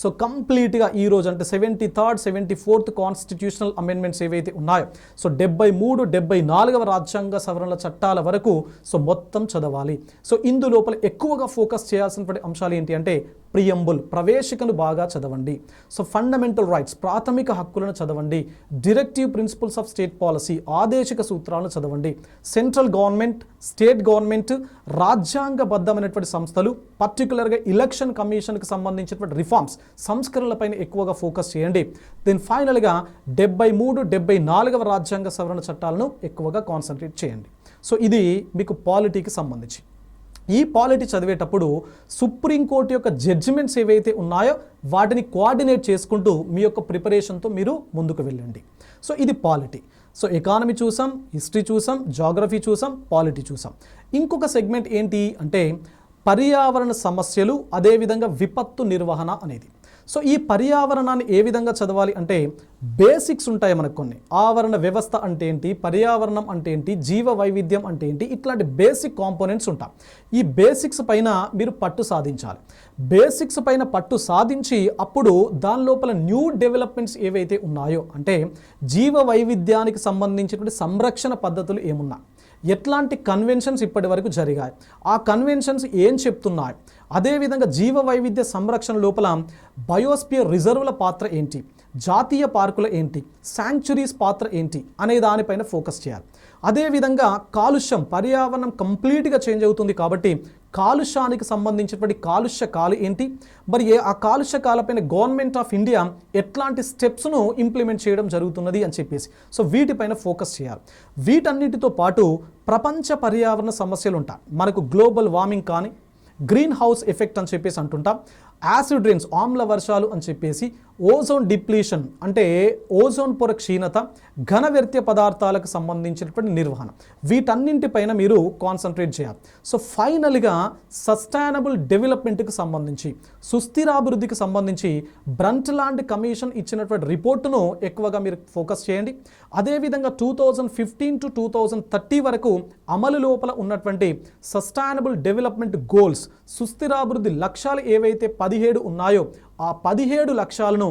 సో కంప్లీట్గా ఈరోజు అంటే 73rd 74th కాన్స్టిట్యూషనల్ అమెండ్మెంట్స్ ఏవైతే ఉన్నాయో, సో 73 74వ రాజ్యాంగ సవరణల చట్టాల వరకు సో మొత్తం చదవాలి. సో ఇందు లోపల ఎక్కువగా ఫోకస్ చేయాల్సినటువంటి అంశాలు ఏంటి అంటే ప్రియంబుల్, ప్రవేశికను బాగా చదవండి. సో ఫండమెంటల్ రైట్స్, ప్రాథమిక హక్కులను చదవండి. Directive principles of state policy, ఆదేశిక సూత్రాలను చదవండి. సెంట్రల్ గవర్నమెంట్, స్టేట్ గవర్నమెంట్, రాజ్యాంగబద్ధమైనటువంటి సంస్థలు, పర్టికులర్గా ఎలక్షన్ కమిషన్కి సంబంధించినటువంటి రిఫార్మ్స్, సంస్కరణలపైన ఎక్కువగా ఫోకస్ చేయండి. దెన్ ఫైనల్గా 73 74వ రాజ్యాంగ సవరణ చట్టాలను ఎక్కువగా కాన్సన్ట్రేట్ చేయండి. సో ఇది మీకు పాలిటీకి సంబంధించి. ఈ పాలిటీ చదివేటప్పుడు సుప్రీంకోర్టు యొక్క జడ్జిమెంట్స్ ఏవైతే ఉన్నాయో వాటిని కోఆర్డినేట్ చేసుకుంటూ మీ యొక్క ప్రిపరేషన్తో మీరు ముందుకు వెళ్ళండి. సో ఇది పాలిటీ. సో ఎకానమీ చూసాం, హిస్టరీ చూసాం, జాగ్రఫీ చూసాం, పాలిటీ చూసాం. ఇంకొక సెగ్మెంట్ ఏంటి అంటే పర్యావరణ సమస్యలు, అదేవిధంగా విపత్తు నిర్వహణ అనేది. సో ఈ పర్యావరణాన్ని ఏ విధంగా చదవాలి అంటే బేసిక్స్ ఉంటాయి మనకు కొన్ని. ఆవరణ వ్యవస్థ అంటే ఏంటి, పర్యావరణం అంటే ఏంటి, జీవ వైవిధ్యం అంటే ఏంటి, ఇట్లాంటి బేసిక్ కాంపోనెంట్స్ ఉంటాయి. ఈ బేసిక్స్ పైన మీరు పట్టు సాధించాలి. బేసిక్స్ పైన పట్టు సాధించి అప్పుడు దాని లోపల న్యూ డెవలప్మెంట్స్ ఏవైతే ఉన్నాయో అంటే జీవ వైవిధ్యానికి సంబంధించినటువంటి సంరక్షణ పద్ధతులు ఏమున్నా, ఎట్లాంటి కన్వెన్షన్స్ ఇప్పటి వరకు జరిగాయి, ఆ కన్వెన్షన్స్ ఏం చెప్తున్నాయి, అదేవిధంగా జీవ వైవిధ్య సంరక్షణ లోపల బయోస్పియర్ రిజర్వుల పాత్ర ఏంటి, జాతీయ పార్కుల ఏంటి, శాంక్చురీస్ పాత్ర ఏంటి అనే దానిపైన ఫోకస్ చేయాలి. అదేవిధంగా కాలుష్యం, పర్యావరణం కంప్లీట్గా చేంజ్ అవుతుంది కాబట్టి కాలుష్యానికి సంబంధించినటువంటి కాలుష్య కాలు ఏంటి, మరి ఆ కాలుష్య కాలపైన గవర్నమెంట్ ఆఫ్ ఇండియా ఎట్లాంటి స్టెప్స్ను ఇంప్లిమెంట్ చేయడం జరుగుతున్నది అని చెప్పేసి సో వీటిపైన ఫోకస్ చేయాలి. వీటన్నిటితో పాటు ప్రపంచ పర్యావరణ సమస్యలు ఉంటాయి. మనకు గ్లోబల్ వార్మింగ్ కానీ, గ్రీన్ హౌస్ ఎఫెక్ట్ అని చెప్పేసి అంటుంటాం, యాసిడ్ రెయిన్స్, ఆమ్ల వర్షాలు అని చెప్పేసి, ఓజోన్ డిప్లీషన్ అంటే ఓజోన్ పొర క్షీణత, ఘన వ్యర్థ పదార్థాలకు సంబంధించినటువంటి నిర్వహణ, వీటన్నింటిపైన మీరు కాన్సన్ట్రేట్ చేయాలి. సో ఫైనల్గా సస్టైనబుల్ డెవలప్మెంట్కి సంబంధించి, సుస్థిరాభివృద్ధికి సంబంధించి బ్రంట్లాండ్ కమిషన్ ఇచ్చినటువంటి రిపోర్టును ఎక్కువగా మీరు ఫోకస్ చేయండి. అదేవిధంగా 2015 to 2030 వరకు అమలు లోపల ఉన్నటువంటి సస్టైనబుల్ డెవలప్మెంట్ గోల్స్, సుస్థిరాభివృద్ధి లక్ష్యాలు ఏవైతే 17 ఉన్నాయో ఆ 17 లక్ష్యాలను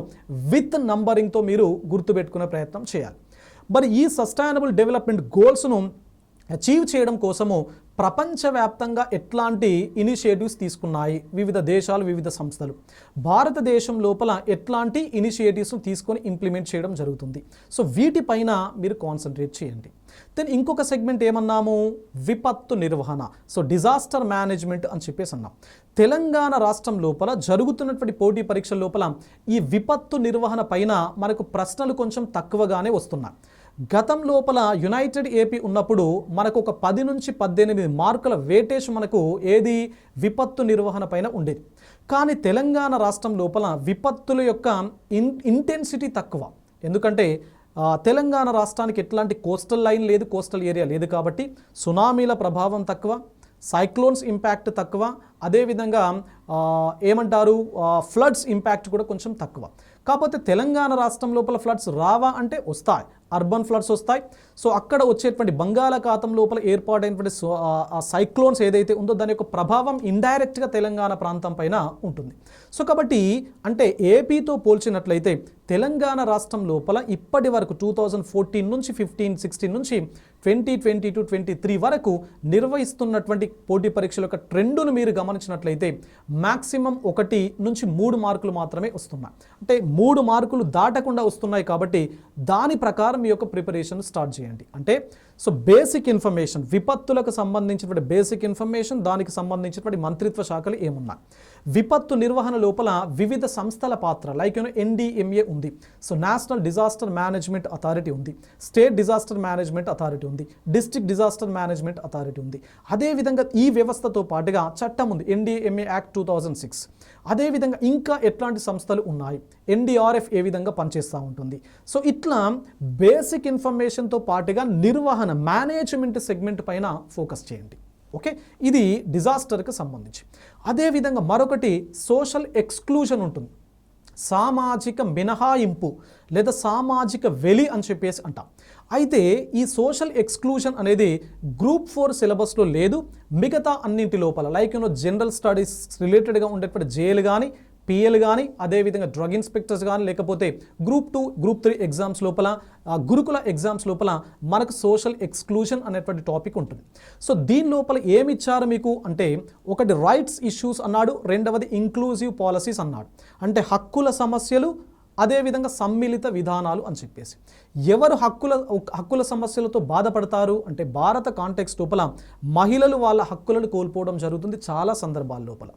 విత్ నంబరింగ్తో మీరు గుర్తుపెట్టుకునే ప్రయత్నం చేయాలి. మరి ఈ సస్టైనబుల్ డెవలప్మెంట్ గోల్స్ను అచీవ్ చేయడం కోసము ప్రపంచవ్యాప్తంగా ఎట్లాంటి ఇనిషియేటివ్స్ తీసుకున్నాయి వివిధ దేశాలు, వివిధ సంస్థలు, భారతదేశం లోపల ఎట్లాంటి ఇనిషియేటివ్స్ తీసుకొని ఇంప్లిమెంట్ చేయడం జరుగుతుంది. సో వీటిపైన మీరు కాన్సన్ట్రేట్ చేయండి. దెన్ ఇంకొక సెగ్మెంట్ ఏమన్నాము, విపత్తు నిర్వహణ. సో డిజాస్టర్ మేనేజ్మెంట్ అని చెప్పేసి అన్నాం. తెలంగాణ రాష్ట్రం లోపల జరుగుతున్నటువంటి పోటీ పరీక్షల లోపల ఈ విపత్తు నిర్వహణ పైన మనకు ప్రశ్నలు కొంచెం తక్కువగానే వస్తున్నాయి. గతం లోపల యునైటెడ్ ఏపీ ఉన్నప్పుడు మనకు ఒక 10 నుంచి 18 మార్కుల వేటేజ్ మనకు ఏది విపత్తు నిర్వహణ పైన ఉండేది. కానీ తెలంగాణ రాష్ట్రం లోపల విపత్తుల యొక్క ఇంటెన్సిటీ తక్కువ. ఎందుకంటే తెలంగాణ రాష్ట్రానికి ఎట్లాంటి కోస్టల్ లైన్ లేదు, కోస్టల్ ఏరియా లేదు కాబట్టి సునామీల ప్రభావం తక్కువ, సైక్లోన్స్ ఇంపాక్ట్ తక్కువ, అదేవిధంగా ఏమంటారు ఫ్లడ్స్ ఇంపాక్ట్ కూడా కొంచెం తక్కువ. కాకపోతే తెలంగాణ రాష్ట్రం లోపల ఫ్లడ్స్ రావా అంటే వస్తాయి, అర్బన్ ఫ్లడ్స్ వస్తాయి. సో అక్కడ వచ్చేటువంటి బంగాళాఖాతం లోపల ఏర్పాటైనటువంటి సైక్లోన్స్ ఏదైతే ఉందో దాని యొక్క ప్రభావం ఇండైరెక్ట్గా తెలంగాణ ప్రాంతం పైన ఉంటుంది. సో కాబట్టి అంటే ఏపీతో పోల్చినట్లయితే తెలంగాణ రాష్ట్రం లోపల ఇప్పటి వరకు 2014 నుంచి 15-16 నుంచి 2022-23 వరకు నిర్వహిస్తున్నటువంటి పోటీ పరీక్షల యొక్క ట్రెండును మీరు గమనించినట్లయితే మ్యాక్సిమం 1 నుంచి 3 మార్కులు మాత్రమే వస్తున్నాయి. అంటే 3 మార్కులు దాటకుండా వస్తున్నాయి కాబట్టి దాని ప్రకారం మీ యొక్క ప్రిపరేషన్ స్టార్ట్ చేయండి. అంటే సో బేసిక్ ఇన్ఫర్మేషన్, విపత్తులకు సంబంధించినటువంటి బేసిక్ ఇన్ఫర్మేషన్, దానికి సంబంధించినటువంటి మంత్రిత్వ శాఖలు ఏమున్నాయి, విపత్తు నిర్వహణ లోపల వివిధ సంస్థల పాత్ర లైక్ NDMA ఉంది, so national disaster management authority ఉంది, స్టేట్ డిజాస్టర్ మేనేజ్మెంట్ అథారిటీ ఉంది, డిస్ట్రిక్ట్ డిజాస్టర్ మేనేజ్మెంట్ అథారిటీ ఉంది. అదేవిధంగా ఈ వ్యవస్థతో పాటుగా చట్టం ఉంది, NDMA యాక్ట్ 2006. అదేవిధంగా ఇంకా ఎట్లాంటి సంస్థలు ఉన్నాయి, NDRF ఏ విధంగా పనిచేస్తూ ఉంటుంది. సో ఇట్లా బేసిక్ ఇన్ఫర్మేషన్తో పాటుగా నిర్వహణ మేనేజ్మెంట్ సెగ్మెంట్ పైన ఫోకస్ చేయండి. ఓకే, ఇది డిజాస్టర్కి సంబంధించి. అదేవిధంగా మరొకటి సోషల్ ఎక్స్క్లూజన్ ఉంటుంది, సామాజిక మినహాయింపు లేదా సామాజిక వెలి అని చెప్పేసి అంటాం. అయితే ఈ సోషల్ ఎక్స్క్లూజన్ అనేది గ్రూప్ 4 సిలబస్లో లేదు, మిగతా అన్నింటి లోపల లైక్ జనరల్ స్టడీస్ రిలేటెడ్గా ఉండేటువంటి జేఎల్ కానీ, పిఎల్ కానీ, అదేవిధంగా డ్రగ్ ఇన్స్పెక్టర్స్ కానీ, లేకపోతే గ్రూప్ 2, గ్రూప్ 3 ఎగ్జామ్స్ లోపల, గురుకుల ఎగ్జామ్స్ లోపల మనకు సోషల్ ఎక్స్క్లూజన్ అనేటువంటి టాపిక్ ఉంటుంది. సో దీని లోపల ఏమి ఇచ్చారు మీకు అంటే, ఒకటి రైట్స్ ఇష్యూస్ అన్నాడు, రెండవది ఇంక్లూజివ్ పాలసీస్ అన్నాడు. అంటే హక్కుల సమస్యలు, అదేవిధంగా సమ్మిళిత విధానాలు అని చెప్పేసి. ఎవరు హక్కుల సమస్యలతో బాధపడతారు అంటే భారత కాంటెక్స్ట్ లోపల మహిళలు వాళ్ళ హక్కులను కోల్పోవడం జరుగుతుంది చాలా సందర్భాల లోపల,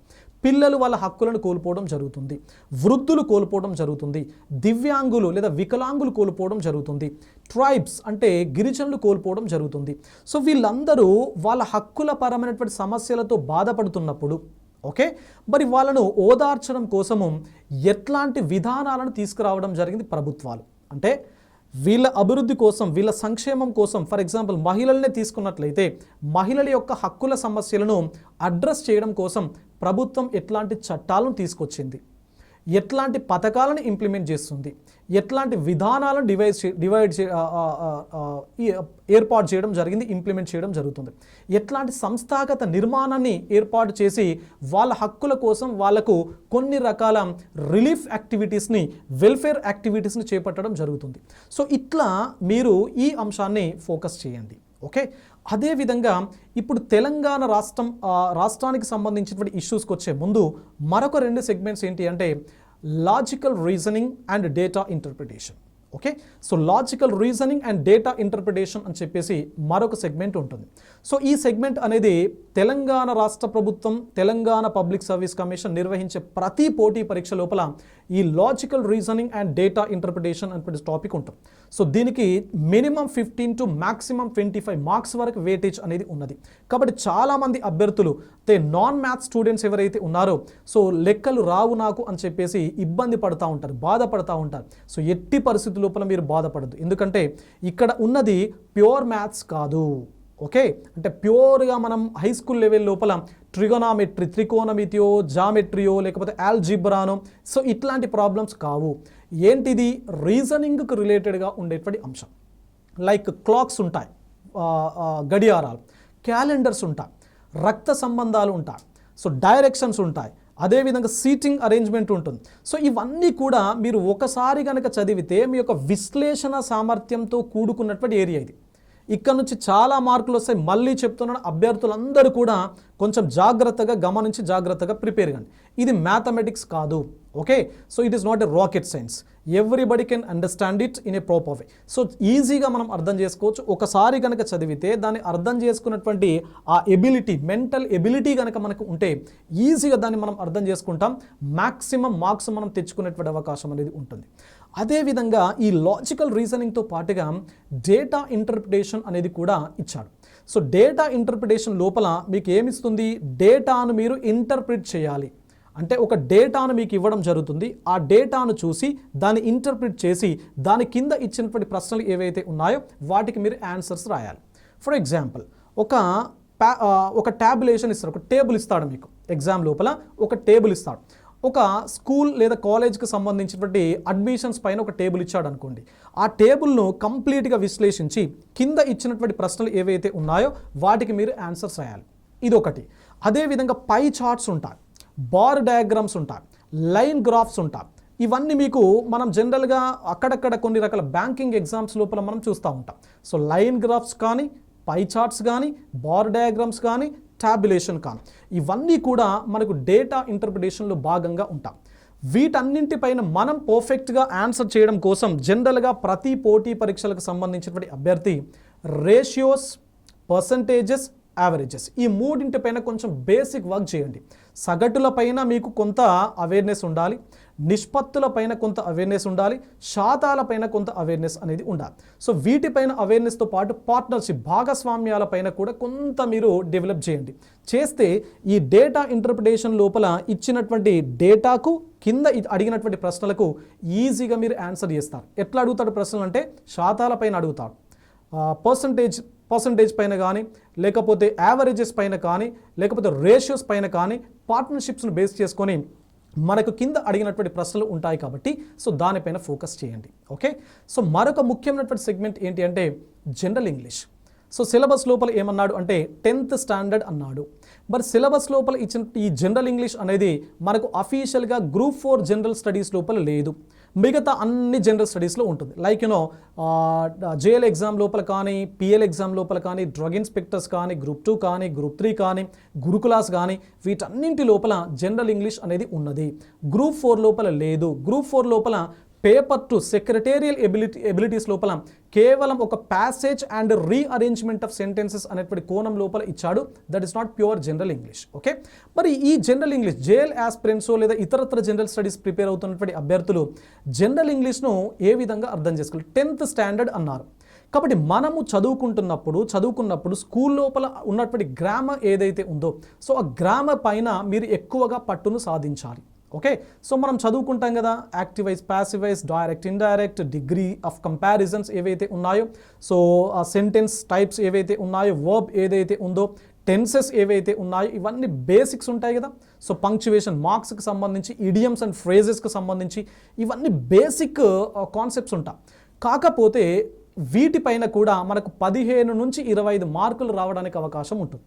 పిల్లలు వాళ్ళ హక్కులను కోల్పోవడం జరుగుతుంది, వృద్ధులు కోల్పోవడం జరుగుతుంది, దివ్యాంగులు లేదా వికలాంగులు కోల్పోవడం జరుగుతుంది, ట్రైబ్స్ అంటే గిరిజనులు కోల్పోవడం జరుగుతుంది. సో వీళ్ళందరూ వాళ్ళ హక్కుల పరమైనటువంటి సమస్యలతో బాధపడుతున్నప్పుడు ఓకే, మరి వాళ్ళను ఓదార్చడం కోసము ఎట్లాంటి విధానాలను తీసుకురావడం జరిగింది ప్రభుత్వాలు అంటే వీళ్ళ అభివృద్ధి కోసం, వీళ్ళ సంక్షేమం కోసం. ఫర్ ఎగ్జాంపుల్ మహిళలనే తీసుకున్నట్లయితే మహిళల యొక్క హక్కుల సమస్యలను అడ్రస్ చేయడం కోసం ప్రభుత్వం ఎట్లాంటి చట్టాలను తీసుకొచ్చింది, ఎట్లాంటి పథకాలను ఇంప్లిమెంట్ చేస్తుంది, ఎట్లాంటి విధానాలను ఏర్పాటు చేయడం జరిగింది, ఇంప్లిమెంట్ చేయడం జరుగుతుంది, ఎట్లాంటి సంస్థాగత నిర్మాణాన్ని ఏర్పాటు చేసి వాళ్ళ హక్కుల కోసం వాళ్ళకు కొన్ని రకాల రిలీఫ్ యాక్టివిటీస్ని, వెల్ఫేర్ యాక్టివిటీస్ని చేపట్టడం జరుగుతుంది. సో ఇట్లా మీరు ఈ అంశాన్ని ఫోకస్ చేయండి. ఓకే, అదేవిధంగా ఇప్పుడు తెలంగాణ రాష్ట్రానికి సంబంధించినటువంటి ఇష్యూస్కి వచ్చే ముందు మరొక 2 సెగ్మెంట్స్ ఏంటి అంటే logical reasoning and data interpretation. Okay, so logical reasoning and data interpretation అని చెప్పేసి మరొక సెగ్మెంట్ ఉంటుంది. సో ఈ సెగ్మెంట్ అనేది తెలంగాణ రాష్ట్ర ప్రభుత్వం, తెలంగాణ పబ్లిక్ సర్వీస్ కమిషన్ నిర్వహించే ప్రతి పోటీ పరీక్ష లోపల ఈ logical reasoning and data interpretation అనే టాపిక్ ఉంటుంది. సో దీనికి మినిమం 15 to maximum 25 మార్క్స్ వరకు వేటేజ్ అనేది ఉన్నది. కాబట్టి చాలామంది అభ్యర్థులు నాన్ మ్యాథ్స్ స్టూడెంట్స్ ఎవరైతే ఉన్నారో సో లెక్కలు రావు నాకు అని చెప్పేసి ఇబ్బంది పడుతూ ఉంటారు, బాధపడుతూ ఉంటారు. సో ఎట్టి పరిస్థితుల లోపల మీరు బాధపడద్దు, ఎందుకంటే ఇక్కడ ఉన్నది ప్యూర్ మ్యాథ్స్ కాదు. ఓకే, అంటే ప్యూర్గా మనం హై స్కూల్ లెవెల్ లోపల ట్రిగోనామెట్రీ, త్రికోణమితియో, జామెట్రియో, లేకపోతే ఆల్జిబ్రానో, సో ఇట్లాంటి ప్రాబ్లమ్స్ కావు. ఏంటిది రీజనింగ్కి రిలేటెడ్గా ఉండేటువంటి అంశం. లైక్ క్లాక్స్ ఉంటాయి, గడియారాలు, క్యాలెండర్స్ ఉంటాయి, రక్త సంబంధాలు ఉంటాయి, సో డైరెక్షన్స్ ఉంటాయి, అదేవిధంగా సీటింగ్ అరేంజ్మెంట్ ఉంటుంది. సో ఇవన్నీ కూడా మీరు ఒకసారి కనుక చదివితే మీ యొక్క విశ్లేషణ సామర్థ్యంతో కూడుకున్నటువంటి ఏరియా ఇది. ఇక్కడ నుంచి చాలా మార్కులు వస్తాయి. మళ్ళీ చెప్తున్నాను, అభ్యర్థులందరూ కూడా కొంచెం జాగ్రత్తగా గమనించి జాగ్రత్తగా ప్రిపేర్ కండి. ఇది మ్యాథమెటిక్స్ కాదు. Okay, so it is not a rocket science. Everybody can understand it in a proper way. So ఈజీగా మనం అర్థం చేసుకోవచ్చు. ఒకసారి కనుక చదివితే దాన్ని అర్థం చేసుకున్నటువంటి ఆ ఎబిలిటీ, మెంటల్ ఎబిలిటీ కనుక మనకు ఉంటే ఈజీగా దాన్ని మనం అర్థం చేసుకుంటాం. మ్యాక్సిమం మార్క్స్ మనం తెచ్చుకునేటువంటి అవకాశం అనేది ఉంటుంది. అదేవిధంగా ఈ లాజికల్ రీజనింగ్తో పాటుగా డేటా ఇంటర్ప్రిటేషన్ అనేది కూడా ఇచ్చాడు. సో డేటా ఇంటర్ప్రిటేషన్ లోపల మీకు ఏమిస్తుంది, డేటాను మీరు ఇంటర్ప్రిట్ చేయాలి. అంటే ఒక డేటాను మీకు ఇవ్వడం జరుగుతుంది. ఆ డేటాను చూసి దాన్ని ఇంటర్ప్రిట్ చేసి దాని కింద ఇచ్చినటువంటి ప్రశ్నలు ఏవైతే ఉన్నాయో వాటికి మీరు ఆన్సర్స్ రాయాలి. ఫర్ ఎగ్జాంపుల్ ఒక ట్యాబులేషన్ ఇస్తాడు, ఒక టేబుల్ ఇస్తాడు మీకు. ఎగ్జామ్ లోపల ఒక టేబుల్ ఇస్తాడు. ఒక స్కూల్ లేదా కాలేజ్కి సంబంధించినటువంటి అడ్మిషన్స్ పైన ఒక టేబుల్ ఇచ్చాడు అనుకోండి. ఆ టేబుల్ను కంప్లీట్గా విశ్లేషించి కింద ఇచ్చినటువంటి ప్రశ్నలు ఏవైతే ఉన్నాయో వాటికి మీరు ఆన్సర్స్ రాయాలి. ఇది ఒకటి. అదేవిధంగా పై చార్ట్స్ ఉంటాయి, బార్ డయాగ్రామ్స్ ఉంటాయి, లైన్ గ్రాఫ్స్ ఉంటాయి. ఇవన్నీ మీకు మనం జనరల్గా అక్కడక్కడ కొన్ని రకాల బ్యాంకింగ్ ఎగ్జామ్స్ లోపల మనం చూస్తూ ఉంటాం. సో లైన్ గ్రాఫ్స్ కానీ, పై చార్ట్స్ కానీ, బార్ డయాగ్రామ్స్ కానీ, టాబ్యులేషన్ కానీ, ఇవన్నీ కూడా మనకు డేటా ఇంటర్ప్రిటేషన్లో భాగంగా ఉంటాం. వీటన్నింటిపైన మనం పర్ఫెక్ట్గా ఆన్సర్ చేయడం కోసం జనరల్గా ప్రతి పోటీ పరీక్షలకు సంబంధించినటువంటి అభ్యర్థి రేషియోస్, పర్సంటేజెస్, యావరేజెస్, ఈ మూడింటిపైన కొంచెం బేసిక్ వర్క్ చేయండి. సగటుల పైన మీకు కొంత అవేర్నెస్ ఉండాలి, నిష్పత్తుల పైన కొంత అవేర్నెస్ ఉండాలి, శాతాల పైన కొంత అవేర్నెస్ అనేది ఉండాలి. సో వీటిపైన అవేర్నెస్తో పాటు పార్ట్నర్షిప్, భాగస్వామ్యాల పైన కూడా కొంత మీరు డెవలప్ చేయండి. చేస్తే ఈ డేటా ఇంటర్ప్రిటేషన్ లోపల ఇచ్చినటువంటి డేటాకు కింద అడిగినటువంటి ప్రశ్నలకు ఈజీగా మీరు ఆన్సర్ చేస్తారు. ఎట్లా అడుగుతాడు ప్రశ్నలు అంటే శాతాల పైన అడుగుతాడు, పర్సంటేజ్ పైన కానీ, లేకపోతే యావరేజెస్ పైన కానీ, లేకపోతే రేషియోస్ పైన కానీ, పార్ట్నర్షిప్స్ను బేస్ చేసుకొని మనకు కింద అడిగినటువంటి ప్రశ్నలు ఉంటాయి. కాబట్టి సో దానిపైన ఫోకస్ చేయండి. ఓకే, సో మరొక ముఖ్యమైనటువంటి సెగ్మెంట్ ఏంటి అంటే జనరల్ ఇంగ్లీష్. సో సిలబస్ లోపల ఏమన్నాడు అంటే 10th స్టాండర్డ్ అన్నాడు. మరి సిలబస్ లోపల ఇచ్చిన ఈ జనరల్ ఇంగ్లీష్ అనేది మనకు అఫీషియల్గా గ్రూప్ 4 జనరల్ స్టడీస్ లోపల లేదు. మిగతా అన్ని జనరల్ స్టడీస్లో ఉంటుంది. లైక్ జేఎల్ ఎగ్జామ్ లోపల కానీ, పిఎల్ ఎగ్జామ్ లోపల కానీ, డ్రగ్ ఇన్స్పెక్టర్స్ కానీ, గ్రూప్ 2 కానీ, గ్రూప్ 3 కానీ, గురుకులాస్ కానీ, వీటన్నింటి లోపల జనరల్ ఇంగ్లీష్ అనేది ఉన్నది. గ్రూప్ 4 లోపల లేదు. గ్రూప్ 4 లోపల పేపర్ 2 సెక్రటేరియల్ ఎబిలిటీస్ లోపల కేవలం ఒక passage and rearrangement of sentences అనేటువంటి కోణం లోపల ఇచ్చాడు. That is not pure general English. Okay, మరి ఈ జనరల్ ఇంగ్లీష్ జేఎల్ ఆస్పిరెంట్స్ లేదా ఇతరత్ర జనరల్ స్టడీస్ ప్రిపేర్ అవుతున్నటువంటి అభ్యర్థులు జనరల్ ఇంగ్లీష్ను ఏ విధంగా అర్థం చేసుకోవాలి? 10th స్టాండర్డ్ అన్నారు కాబట్టి మనము చదువుకున్నప్పుడు స్కూల్ లోపల ఉన్నటువంటి గ్రామర్ ఏదైతే ఉందో సో ఆ గ్రామర్ పైన మీరు ఎక్కువగా పట్టును సాధించాలి. ఓకే, సో మనం చదువుకుంటాం కదా, active voice, passive voice, direct, indirect, degree of comparisons ఏవైతే ఉన్నాయో, సో ఆ సెంటెన్స్ టైప్స్ ఏవైతే ఉన్నాయో, వర్బ్ ఏదైతే ఉందో, టెన్సెస్ ఏవైతే ఉన్నాయో, ఇవన్నీ బేసిక్స్ ఉంటాయి కదా. సో పంక్చువేషన్, మార్క్స్కి సంబంధించి, ఇడియమ్స్ అండ్ ఫ్రేజెస్కి సంబంధించి ఇవన్నీ బేసిక్ కాన్సెప్ట్స్ ఉంటాయి. కాకపోతే వీటిపైన కూడా మనకు 15 నుంచి 25 మార్కులు రావడానికి అవకాశం ఉంటుంది.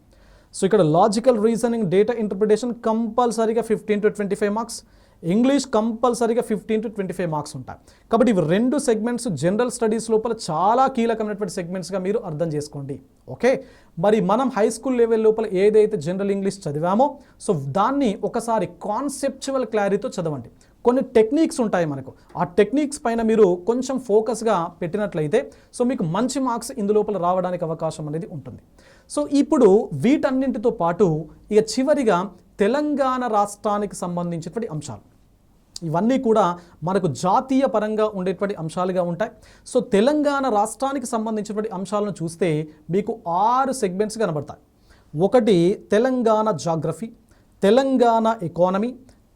సో ఇక్కడ లాజికల్ రీజనింగ్, డేటా ఇంటర్ప్రిటేషన్ కంపల్సరీగా 15 to 25 మార్క్స్, ఇంగ్లీష్ కంపల్సరీగా 15 to 25 మార్క్స్ ఉంటాయి. కాబట్టి ఇవి 2 సెగ్మెంట్స్ జనరల్ స్టడీస్ లోపల చాలా కీలకమైనటువంటి సెగ్మెంట్స్గా మీరు అర్థం చేసుకోండి. ఓకే, మరి మనం హై స్కూల్ లెవెల్ లోపల ఏదైతే జనరల్ ఇంగ్లీష్ చదివామో సో దాన్ని ఒకసారి కాన్సెప్చువల్ క్లారిటీతో చదవండి. కొన్ని టెక్నిక్స్ ఉంటాయి మనకు, ఆ టెక్నిక్స్ పైన మీరు కొంచెం ఫోకస్గా పెట్టినట్లయితే సో మీకు మంచి మార్క్స్ ఇందులోపల రావడానికి అవకాశం అనేది ఉంటుంది. సో ఇప్పుడు వీటన్నింటితో పాటు ఇక చివరిగా తెలంగాణ రాష్ట్రానికి సంబంధించినటువంటి అంశాలు, ఇవన్నీ కూడా మనకు జాతీయ పరంగా ఉండేటువంటి అంశాలుగా ఉంటాయి. సో తెలంగాణ రాష్ట్రానికి సంబంధించినటువంటి అంశాలను చూస్తే మీకు 6 సెగ్మెంట్స్ కనబడతాయి. ఒకటి Telangana geography, Telangana economy,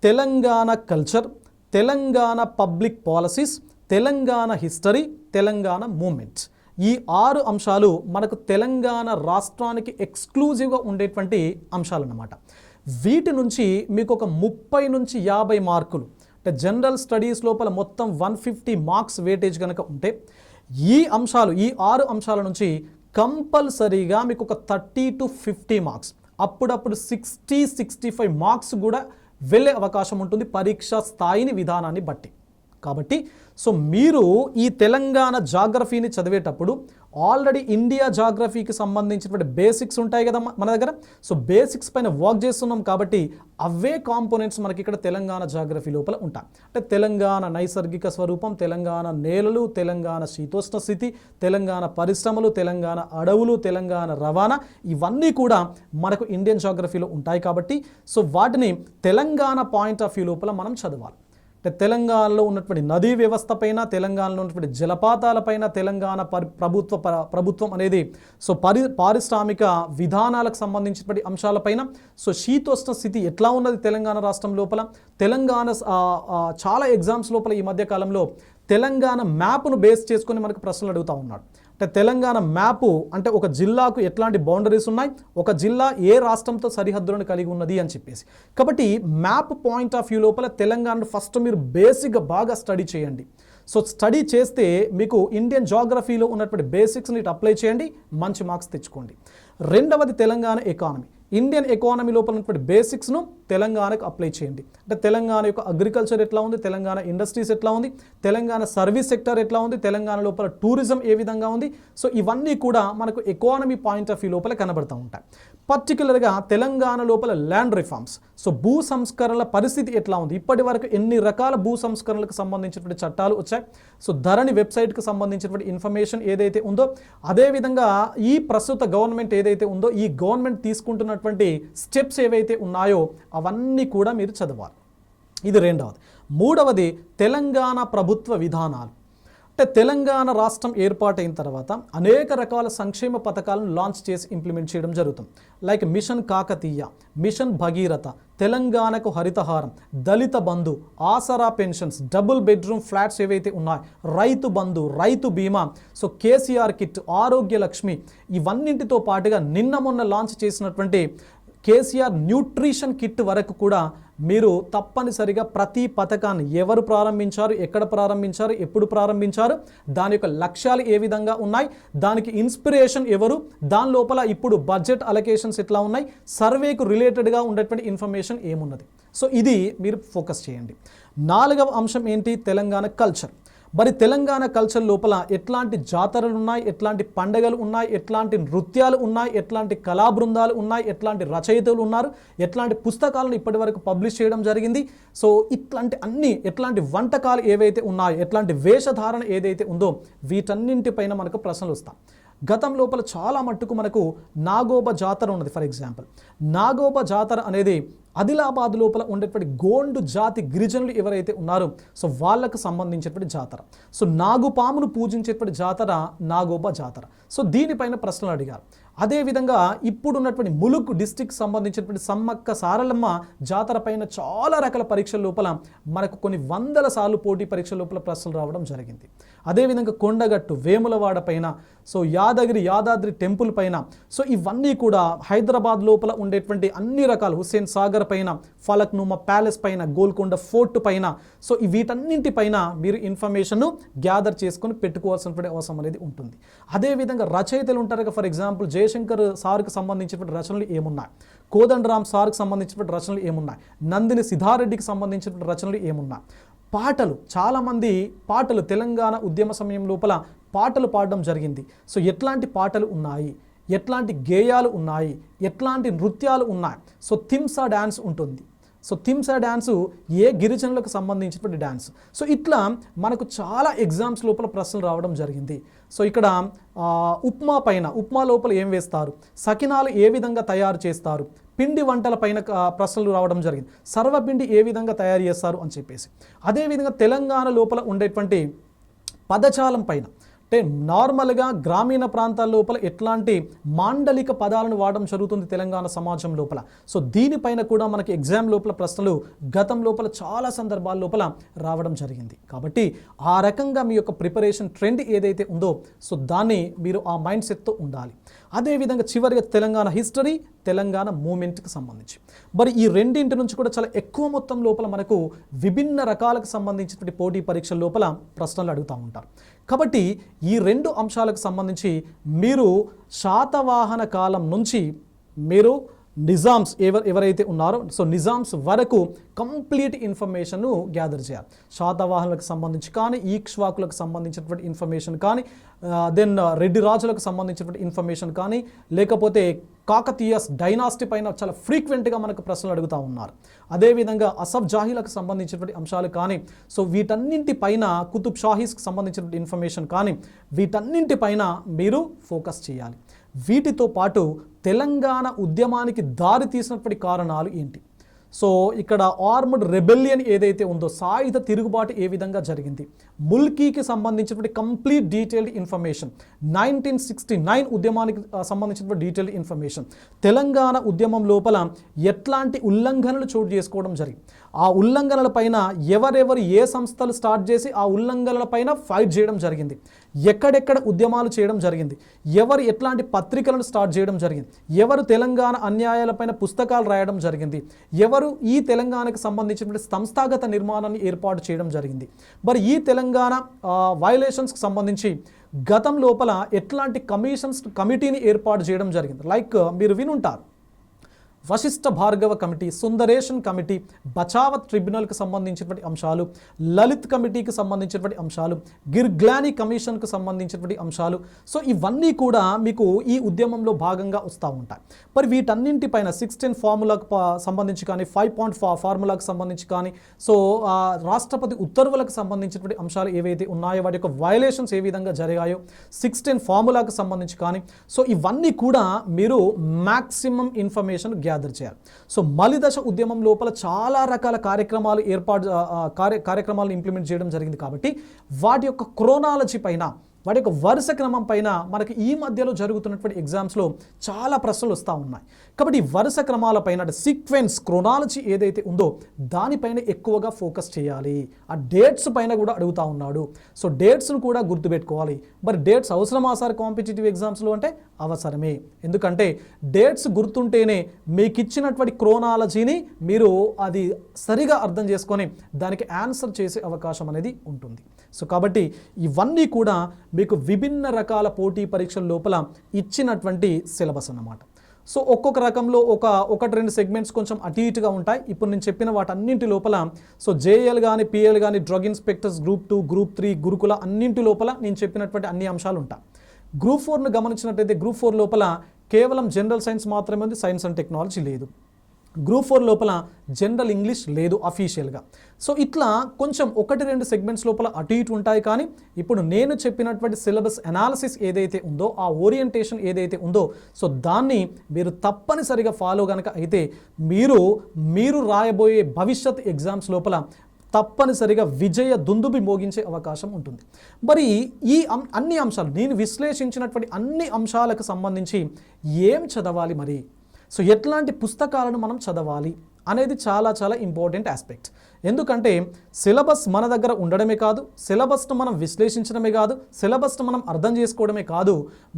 Telangana culture, Telangana public policies, Telangana history, Telangana movements. ఈ 6 అంశాలు మనకు తెలంగాణ రాష్ట్రానికి ఎక్స్క్లూజివ్గా ఉండేటువంటి అంశాలు అన్నమాట. వీటి నుంచి మీకు ఒక 30 నుంచి 50 మార్కులు అంటే జనరల్ స్టడీస్ లోపల మొత్తం 150 మార్క్స్ వెయిటేజ్ కనుక ఉంటే ఈ 6 అంశాల నుంచి కంపల్సరీగా మీకు ఒక 30 to 50 మార్క్స్, అప్పుడప్పుడు 60-65 మార్క్స్ కూడా వెళ్ళే అవకాశం ఉంటుంది పరీక్షా స్థాయిని, విధానాన్ని బట్టి. కాబట్టి సో మీరు ఈ తెలంగాణ జాగ్రఫీని చదివేటప్పుడు ఆల్రెడీ ఇండియా జాగ్రఫీకి సంబంధించినటువంటి బేసిక్స్ ఉంటాయి కదా మన దగ్గర. సో బేసిక్స్ పైన వర్క్ చేస్తున్నాం కాబట్టి అవే కాంపోనెంట్స్ మనకి ఇక్కడ తెలంగాణ జాగ్రఫీ లోపల ఉంటాయి. అంటే తెలంగాణ నైసర్గిక స్వరూపం, తెలంగాణ నేలలు, తెలంగాణ శీతోష్ణ స్థితి, తెలంగాణ పరిశ్రమలు, తెలంగాణ అడవులు, తెలంగాణ రవాణా, ఇవన్నీ కూడా మనకు ఇండియన్ జాగ్రఫీలో ఉంటాయి కాబట్టి సో వాటిని తెలంగాణ పాయింట్ ఆఫ్ వ్యూ లోపల మనం చదవాలి. అంటే తెలంగాణలో ఉన్నటువంటి నదీ వ్యవస్థ పైన, తెలంగాణలో ఉన్నటువంటి జలపాతాలపైన, తెలంగాణ ప్రభుత్వం అనేది సో పారిశ్రామిక విధానాలకు సంబంధించినటువంటి అంశాలపైన, సో శీతోష్ణ స్థితి ఎట్లా ఉన్నది తెలంగాణ రాష్ట్రం లోపల, తెలంగాణ చాలా ఎగ్జామ్స్ లోపల ఈ మధ్య కాలంలో తెలంగాణ మ్యాప్ను బేస్ చేసుకొని మనకు ప్రశ్నలు అడుగుతూ ఉన్నాడు. అంటే తెలంగాణ మ్యాపు అంటే ఒక జిల్లాకు ఎట్లాంటి బౌండరీస్ ఉన్నాయి, ఒక జిల్లా ఏ రాష్ట్రంతో సరిహద్దులను కలిగి ఉన్నది అని చెప్పేసి. కాబట్టి మ్యాప్ పాయింట్ ఆఫ్ వ్యూ లోపల తెలంగాణను ఫస్ట్ మీరు బేసిక్గా బాగా స్టడీ చేయండి. సో స్టడీ చేస్తే మీకు ఇండియన్ జాగ్రఫీలో ఉన్నటువంటి బేసిక్స్ని ఇటు అప్లై చేయండి, మంచి మార్క్స్ తెచ్చుకోండి. రెండవది తెలంగాణ ఎకానమీ. ఇండియన్ ఎకానమీ లోపల ఉన్నటువంటి బేసిక్స్ను తెలంగాణకు అప్లై చేయండి. అంటే తెలంగాణ యొక్క అగ్రికల్చర్ ఎట్లా ఉంది, తెలంగాణ ఇండస్ట్రీస్ ఎట్లా ఉంది, తెలంగాణ సర్వీస్ సెక్టర్ ఎట్లా ఉంది, తెలంగాణ లోపల టూరిజం ఏ విధంగా ఉంది. సో ఇవన్నీ కూడా మనకు ఎకానమీ పాయింట్ ఆఫ్ వ్యూ లోపల కనబడుతూ ఉంటాయి. పర్టికులర్గా తెలంగాణ లోపల ల్యాండ్ రిఫార్మ్స్, సో భూ సంస్కరణల పరిస్థితి ఎట్లా ఉంది, ఇప్పటి వరకు ఎన్ని రకాల భూ సంస్కరణలకు సంబంధించినటువంటి చట్టాలు వచ్చాయి, సో ధరణి వెబ్సైట్కి సంబంధించినటువంటి ఇన్ఫర్మేషన్ ఏదైతే ఉందో, అదేవిధంగా ఈ ప్రస్తుత గవర్నమెంట్ ఏదైతే ఉందో ఈ గవర్నమెంట్ తీసుకుంటున్నటువంటి స్టెప్స్ ఏవైతే ఉన్నాయో అవన్నీ కూడా మీరు చదవాలి. ఇది రెండవది. మూడవది తెలంగాణ ప్రభుత్వ విధానాలు. అంటే తెలంగాణ రాష్ట్రం ఏర్పాటైన తర్వాత అనేక రకాల సంక్షేమ పథకాలను లాంచ్ చేసి ఇంప్లిమెంట్ చేయడం జరుగుతుంది. Like mission Kakatiya, mission Bhagiratha, తెలంగాణకు Harithaharam, Dalit Bandhu, Aasara pensions, double bedroom flats ఏవైతే ఉన్నాయో, రైతు బంధు, రైతు బీమా, సో కేసీఆర్ కిట్, ఆరోగ్య లక్ష్మి, ఇవన్నింటితో పాటుగా నిన్న మొన్న లాంచ్ చేసినటువంటి కేసీఆర్ న్యూట్రిషన్ కిట్ వరకు కూడా మీరు తప్పనిసరిగా ప్రతి పథకాన్ని ఎవరు ప్రారంభించారు, ఎక్కడ ప్రారంభించారు, ఎప్పుడు ప్రారంభించారు, దాని యొక్క లక్ష్యాలు ఏ విధంగా ఉన్నాయి, దానికి ఇన్స్పిరేషన్ ఎవరు, దాని లోపల ఇప్పుడు బడ్జెట్ అలొకేషన్స్ ఎట్లా ఉన్నాయి, సర్వేకు రిలేటెడ్గా ఉండేటువంటి ఇన్ఫర్మేషన్ ఏమున్నది. సో ఇది మీరు ఫోకస్ చేయండి. నాలుగవ అంశం ఏంటి, తెలంగాణ కల్చర్. మరి తెలంగాణ కల్చర్ లోపల ఎట్లాంటి జాతరలు ఉన్నాయి, ఎట్లాంటి పండుగలు ఉన్నాయి, ఎట్లాంటి నృత్యాలు ఉన్నాయి, ఎట్లాంటి కళా బృందాలు ఉన్నాయి, ఎట్లాంటి రచయితలు ఉన్నారు, ఎట్లాంటి పుస్తకాలను ఇప్పటి వరకు పబ్లిష్ చేయడం జరిగింది. సో ఇట్లాంటి అన్ని ఎట్లాంటి వంటకాలు ఏవైతే ఉన్నాయో, ఎట్లాంటి వేషధారణ ఏదైతే ఉందో వీటన్నింటిపైన మనకు ప్రశ్నలు వస్తాయి. గతం లోపల చాలా మట్టుకు మనకు నాగోబ జాతర ఉన్నది. ఫర్ ఎగ్జాంపుల్ నాగోబ జాతర అనేది ఆదిలాబాద్ లోపల ఉండేటువంటి గోండు జాతి గిరిజనులు ఎవరైతే ఉన్నారో సో వాళ్ళకు సంబంధించేటువంటి జాతర. సో నాగుపామును పూజించేటువంటి జాతర నాగోబ జాతర. సో దీనిపైన ప్రశ్నలు అడిగారు. అదేవిధంగా ఇప్పుడున్నటువంటి ములుగు డిస్టిక్ సంబంధించినటువంటి సమ్మక్క సారలమ్మ జాతర పైన చాలా రకాల పరీక్షల లోపల మనకు కొన్ని వందల సార్లు పోటీ పరీక్షల లోపల ప్రశ్నలు రావడం జరిగింది. అదేవిధంగా కొండగట్టు, వేములవాడ పైన, సో యాదాద్రి టెంపుల్ పైన, సో ఇవన్నీ కూడా హైదరాబాద్ లోపల ఉండేటువంటి అన్ని రకాల హుస్సేన్ సాగర్ పైన, ఫలక్నుమా ప్యాలెస్ పైన, గోల్కొండ ఫోర్ట్ పైన, సో వీటన్నింటిపైన మీరు ఇన్ఫర్మేషన్ గ్యాదర్ చేసుకొని పెట్టుకోవాల్సినటువంటి అవసరం అనేది ఉంటుంది. అదేవిధంగా రచయితలు ఉంటారు కదా, ఫర్ ఎగ్జాంపుల్ జయశంకర్ సార్కి సంబంధించినటువంటి రచనలు ఏమున్నాయి, కోదండరామ్ సార్కి సంబంధించినటువంటి రచనలు ఏమున్నాయి, నందిని సిద్ధారెడ్డికి సంబంధించినటువంటి రచనలు ఏమున్నాయి, పాటలు, చాలామంది పాటలు తెలంగాణ ఉద్యమ సమయం లోపల పాటలు పాడడం జరిగింది. సో ఎట్లాంటి పాటలు ఉన్నాయి, ఎట్లాంటి గేయాలు ఉన్నాయి, ఎట్లాంటి నృత్యాలు ఉన్నాయి. సో థింసా డ్యాన్స్ ఉంటుంది. సో థింసా డ్యాన్సు ఏ గిరిజనులకు సంబంధించినటువంటి డ్యాన్స్. సో ఇట్లా మనకు చాలా ఎగ్జామ్స్ లోపల ప్రశ్నలు రావడం జరిగింది. సో ఇక్కడ ఉప్మా పైన, ఉప్మా లోపల ఏం వేస్తారు, సకినాలు ఏ విధంగా తయారు చేస్తారు, పిండి వంటల పైన ప్రశ్నలు రావడం జరిగింది, సర్వపిండి ఏ విధంగా తయారు చేస్తారు అని చెప్పేసి. అదేవిధంగా తెలంగాణ లోపల ఉండేటువంటి పదజాలం పైన, అంటే నార్మల్గా గ్రామీణ ప్రాంతాల లోపల ఎట్లాంటి మాండలిక పదాలను వాడడం జరుగుతుంది తెలంగాణ సమాజం లోపల. సో దీనిపైన కూడా మనకి ఎగ్జామ్ లోపల ప్రశ్నలు గతం లోపల చాలా సందర్భాల లోపల రావడం జరిగింది. కాబట్టి ఆ రకంగా మీ యొక్క ప్రిపరేషన్ ట్రెండ్ ఏదైతే ఉందో సో దాన్ని మీరు ఆ మైండ్ సెట్తో ఉండాలి. అదేవిధంగా చివరిగా తెలంగాణ హిస్టరీ, తెలంగాణ మూమెంట్కి సంబంధించి మరి ఈ రెండింటి నుంచి కూడా చాలా ఎక్కువ మొత్తం లోపల మనకు విభిన్న రకాలకు సంబంధించినటువంటి పోటీ పరీక్షల లోపల ప్రశ్నలు అడుగుతూ ఉంటారు. కాబట్టి ఈ రెండు అంశాలకు సంబంధించి మీరు శాతవాహన కాలం నుంచి మీరు నిజామ్స్ ఎవరైతే ఉన్నారో సో నిజామ్స్ వరకు కంప్లీట్ ఇన్ఫర్మేషన్ గ్యాదర్ చేయాలి. శాతవాహనులకు సంబంధించి కానీ, ఈక్ష్వాకులకు సంబంధించినటువంటి ఇన్ఫర్మేషన్ కానీ, దెన్ రెడ్డి రాజులకు సంబంధించినటువంటి ఇన్ఫర్మేషన్ కానీ, లేకపోతే కాకతీయస్ డైనాసిటీ పైన చాలా ఫ్రీక్వెంట్గా మనకు ప్రశ్నలు అడుగుతూ ఉన్నారు. అదేవిధంగా అసఫ్ జాహీలకు సంబంధించినటువంటి అంశాలు కానీ, సో వీటన్నింటిపైన కుతుబ్ షాహీస్కి సంబంధించినటువంటి ఇన్ఫర్మేషన్ కానీ, వీటన్నింటిపైన మీరు ఫోకస్ చేయాలి. వీటితో పాటు తెలంగాణ ఉద్యమానికి దారి తీసినటువంటి కారణాలు ఏంటి, సో ఇక్కడ ఆర్మ్డ్ రెబెలియన్ ఏదైతే ఉందో, సాయుధ తిరుగుబాటు ఏ విధంగా జరిగింది, ముల్కీకి సంబంధించినటువంటి కంప్లీట్ డీటెయిల్డ్ ఇన్ఫర్మేషన్, 1969 ఉద్యమానికి సంబంధించినటువంటి డీటెయిల్డ్ ఇన్ఫర్మేషన్, తెలంగాణ ఉద్యమం లోపల ఎట్లాంటి ఉల్లంఘనలు చోటు చేసుకోవడం జరిగింది, ఆ ఉల్లంఘనల పైన ఎవరెవరు ఏ సంస్థలు స్టార్ట్ చేసి ఆ ఉల్లంఘనల పైన ఫైట్ చేయడం జరిగింది, ఎక్కడెక్కడ ఉద్యమాలు చేయడం జరిగింది, ఎవరు ఎట్లాంటి పత్రికలను స్టార్ట్ చేయడం జరిగింది, ఎవరు తెలంగాణ అన్యాయాలపైన పుస్తకాలు రాయడం జరిగింది, ఎవరు ఈ తెలంగాణకు సంబంధించినటువంటి సంస్థాగత నిర్మాణాన్ని ఏర్పాటు చేయడం జరిగింది, మరి ఈ తెలంగాణ వయలేషన్స్కి సంబంధించి గతం లోపల ఎట్లాంటి కమిటీని ఏర్పాటు చేయడం జరిగింది. లైక్ మీరు వినుంటారు, వశిష్ఠ భార్గవ కమిటీ, సుందరేషన్ కమిటీ, బచావత్ ట్రిబ్యునల్కి సంబంధించినటువంటి అంశాలు, లలిత్ కమిటీకి సంబంధించినటువంటి అంశాలు, గిర్గ్లానీ కమిషన్కు సంబంధించినటువంటి అంశాలు. సో ఇవన్నీ కూడా మీకు ఈ ఉద్యమంలో భాగంగా వస్తూ ఉంటాయి. మరి వీటన్నింటిపైన 16 ఫార్ములాకు సంబంధించి కానీ, 5 ఫార్ములాకు సంబంధించి కానీ, సో రాష్ట్రపతి ఉత్తర్వులకు సంబంధించినటువంటి అంశాలు ఏవైతే ఉన్నాయో, వాటి యొక్క వయలేషన్స్ ఏ విధంగా జరిగాయో, 16 ఫార్ములాకు సంబంధించి కానీ, సో ఇవన్నీ కూడా మీరు మ్యాక్సిమం ఇన్ఫర్మేషన్ గ్యాదర్ చేయాలి. సో మలిదశ ఉద్యమం లోపల చాలా రకాల కార్యక్రమాలు ఇంప్లిమెంట్ చేయడం జరిగింది కాబట్టి వాటి యొక్క క్రోనాలజీ పైన, వాటి యొక్క వరుస క్రమం పైన మనకి ఈ మధ్యలో జరుగుతున్నటువంటి ఎగ్జామ్స్లో చాలా ప్రశ్నలు వస్తూ ఉన్నాయి. కాబట్టి ఈ వరుస క్రమాలపైన, అంటే సీక్వెన్స్ క్రోనాలజీ ఏదైతే ఉందో దానిపైన ఎక్కువగా ఫోకస్ చేయాలి. ఆ డేట్స్ పైన కూడా అడుగుతూ ఉన్నాడు, సో డేట్స్ను కూడా గుర్తుపెట్టుకోవాలి. మరి డేట్స్ అవసరమా సార్ కాంపిటేటివ్ ఎగ్జామ్స్లో అంటే అవసరమే. ఎందుకంటే డేట్స్ గుర్తుంటేనే మీకు ఇచ్చినటువంటి క్రోనాలజీని మీరు అది సరిగా అర్థం చేసుకొని దానికి ఆన్సర్ చేసే అవకాశం అనేది ఉంటుంది. సో కాబట్టి ఇవన్నీ కూడా మీకు విభిన్న రకాల పోటీ పరీక్షల లోపల ఇచ్చినటువంటి సిలబస్ అన్నమాట. సో ఒక్కొక్క రకంలో ఒకటి రెండు సెగ్మెంట్స్ కొంచెం అటు ఇటుగా ఉంటాయి. ఇప్పుడు నేను చెప్పిన వాటన్నింటి లోపల సో జేఎల్ కానీ, పిఎల్ కానీ, డ్రగ్ ఇన్స్పెక్టర్స్ గ్రూప్ 2, గ్రూప్ 3, గురుకుల అన్నింటి లోపల నేను చెప్పినటువంటి అన్ని అంశాలు ఉంటాయి. గ్రూప్ 4ను గమనించినట్టయితే గ్రూప్ 4 లోపల కేవలం జనరల్ సైన్స్ మాత్రమే ఉంది, సైన్స్ అండ్ టెక్నాలజీ లేదు. గ్రూప్ 4 లోపల జనరల్ ఇంగ్లీష్ లేదు అఫీషియల్గా. సో ఇట్లా కొంచెం 1-2 సెగ్మెంట్స్ లోపల అటు ఇటు ఉంటాయి. కానీ ఇప్పుడు నేను చెప్పినటువంటి సిలబస్ అనాలిసిస్ ఏదైతే ఉందో, ఆ ఓరియంటేషన్ ఏదైతే ఉందో, సో దాన్ని మీరు తప్పనిసరిగా ఫాలో కనుక అయితే మీరు రాయబోయే భవిష్యత్ ఎగ్జామ్స్ లోపల తప్పనిసరిగా విజయ దుందుబి మోగించే అవకాశం ఉంటుంది. మరి ఈ అన్ని అంశాలు నేను విశ్లేషించినటువంటి అన్ని అంశాలకు సంబంధించి ఏం చదవాలి, మరి సో ఎట్లాంటి పుస్తకాలను మనం చదవాలి అనేది చాలా చాలా ఇంపార్టెంట్ ఆస్పెక్ట్. ఎందుకంటే సిలబస్ మన దగ్గర ఉండడమే కాదు, సిలబస్ను మనం విశ్లేషించడమే కాదు, సిలబస్ను మనం అర్థం చేసుకోవడమే కాదు,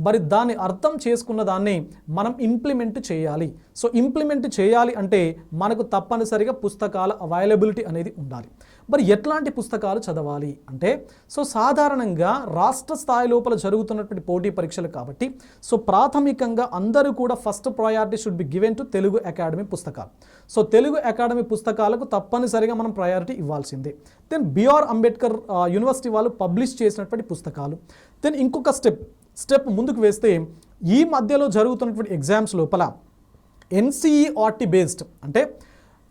మరి దాన్ని అర్థం చేసుకున్న దాన్ని మనం ఇంప్లిమెంట్ చేయాలి. సో ఇంప్లిమెంట్ చేయాలి అంటే మనకు తప్పనిసరిగా పుస్తకాల అవైలబిలిటీ అనేది ఉండాలి. మరి ఎట్లాంటి పుస్తకాలు చదవాలి అంటే, సో సాధారణంగా రాష్ట్ర స్థాయి లోపల జరుగుతున్నటువంటి పోటీ పరీక్షలు కాబట్టి సో ప్రాథమికంగా అందరూ కూడా first priority should be given to Telugu academy పుస్తకాలు. సో తెలుగు అకాడమీ పుస్తకాలకు తప్పనిసరిగా మనం ప్రయారిటీ ఇవ్వాల్సిందే. దెన్ బిఆర్ అంబేద్కర్ యూనివర్సిటీ వాళ్ళు పబ్లిష్ చేసినటువంటి పుస్తకాలు. దెన్ ఇంకొక స్టెప్ ముందుకు వేస్తే ఈ మధ్యలో జరుగుతున్నటువంటి ఎగ్జామ్స్ లోపల ఎన్సీఈఆర్టీ బేస్డ్ అంటే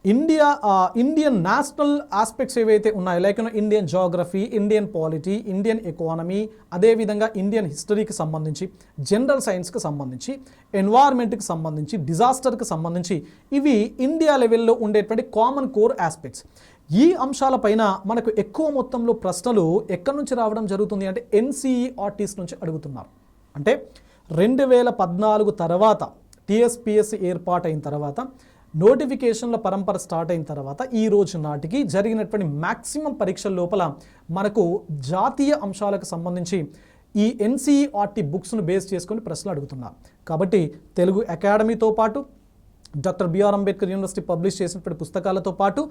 ఇండియన్ నేషనల్ ఆస్పెక్ట్స్ ఏవైతే ఉన్నాయో, like Indian geography, Indian polity, Indian economy, అదేవిధంగా ఇండియన్ హిస్టరీకి సంబంధించి, జనరల్ సైన్స్కి సంబంధించి, ఎన్వైర్న్మెంట్కి సంబంధించి, డిజాస్టర్కి సంబంధించి, ఇవి ఇండియా లెవెల్లో ఉండేటువంటి కామన్ కోర్ ఆస్పెక్ట్స్. ఈ అంశాలపైన మనకు ఎక్కువ మొత్తంలో ప్రశ్నలు ఎక్కడి నుంచి రావడం జరుగుతుంది అంటే ఎన్సీఈఆర్టీస్ నుంచి అడుగుతున్నారు. అంటే 2014 తర్వాత టీఎస్పీఎస్సీ ఏర్పాటైన తర్వాత, నోటిఫికేషన్ల పరంపర స్టార్ట్ అయిన తర్వాత ఈ రోజు నాటికి జరిగినటువంటి మ్యాక్సిమం పరీక్షల లోపల మనకు జాతీయ అంశాలకు సంబంధించి ఈ ఎన్సీఈఆర్టీ బుక్స్ను బేస్ చేసుకొని ప్రశ్నలు అడుగుతున్నారు. కాబట్టి తెలుగు అకాడమీతో పాటు doctor BR Ambedkar university publish చేసినటువంటి పుస్తకాలతో పాటు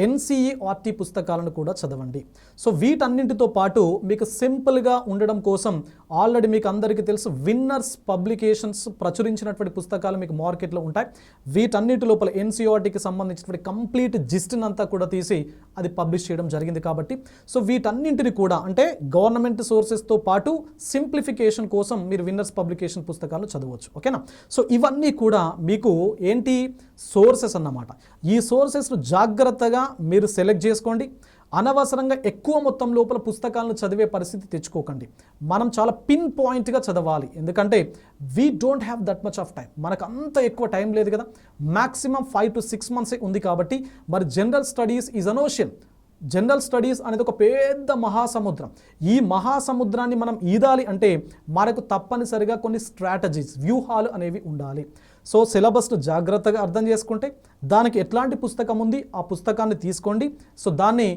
ఎన్సీఈఆర్టీ పుస్తకాలను కూడా చదవండి. సో వీటన్నింటితో పాటు మీకు సింపుల్గా ఉండడం కోసం ఆల్రెడీ మీకు అందరికీ తెలుసు విన్నర్స్ పబ్లికేషన్స్ ప్రచురించినటువంటి పుస్తకాలు మీకు మార్కెట్లో ఉంటాయి. వీటన్నిటి లోపల ఎన్సీఈఆర్టీకి సంబంధించినటువంటి కంప్లీట్ జిస్ట్ని అంతా కూడా తీసి అది పబ్లిష్ చేయడం జరిగింది. కాబట్టి సో వీటన్నింటిని కూడా అంటే గవర్నమెంట్ సోర్సెస్తో పాటు సింప్లిఫికేషన్ కోసం మీరు విన్నర్స్ పబ్లికేషన్ పుస్తకాలు చదవచ్చు. ఓకేనా? సో ఇవన్నీ కూడా మీకు ఏంటి సోర్సెస్ అన్నమాట. ఈ సోర్సెస్ను జాగ్రత్తగా మీరు సెలెక్ట్ చేసుకోండి. అనవసరంగా ఎక్కువ మొత్తం లోపల పుస్తకాలను చదివే పరిస్థితి తెచ్చుకోకండి. మనం చాలా పిన్ పాయింట్గా చదవాలి. ఎందుకంటే we don't have that much of time. మనకు అంత ఎక్కువ టైం లేదు కదా, మ్యాక్సిమం 5 to 6 months ఉంది. కాబట్టి మరి general studies is an ocean. General studies అనేది ఒక పెద్ద మహాసముద్రం. ఈ మహాసముద్రాన్ని మనం ఈదాలి అంటే మనకు తప్పనిసరిగా కొన్ని స్ట్రాటజీస్, వ్యూహాలు అనేవి ఉండాలి. సో సిలబస్ను జాగ్రత్తగా అర్థం చేసుకుంటే దానికి ఎట్లాంటి పుస్తకం ఉంది ఆ పుస్తకాన్ని తీసుకోండి. సో దాన్ని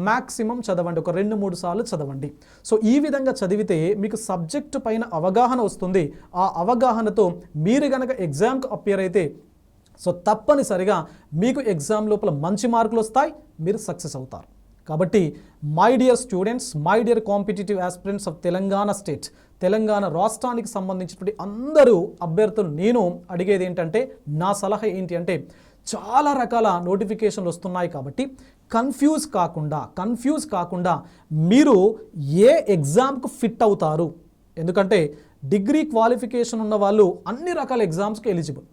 మ్యాక్సిమం చదవండి, ఒక 2-3 సార్లు చదవండి. సో ఈ విధంగా చదివితే మీకు సబ్జెక్టు పైన అవగాహన వస్తుంది. ఆ అవగాహనతో మీరు కనుక ఎగ్జామ్కి అపియర్ అయితే సో తప్పనిసరిగా మీకు ఎగ్జామ్ లోపల మంచి మార్కులు వస్తాయి, మీరు సక్సెస్ అవుతారు. కాబట్టి my dear students, my dear competitive aspirants of Telangana state, Telangana రాష్ట్రానికి సంబంధించినటువంటి అందరూ అభ్యర్థులు నేను అడిగేది ఏంటంటే, నా సలహా ఏంటి అంటే, చాలా రకాల నోటిఫికేషన్లు వస్తున్నాయి కాబట్టి కన్ఫ్యూజ్ కాకుండా మీరు ఏ ఎగ్జామ్కు ఫిట్ అవుతారు. ఎందుకంటే డిగ్రీ క్వాలిఫికేషన్ ఉన్న వాళ్ళు అన్ని రకాల ఎగ్జామ్స్కి ఎలిజిబుల్,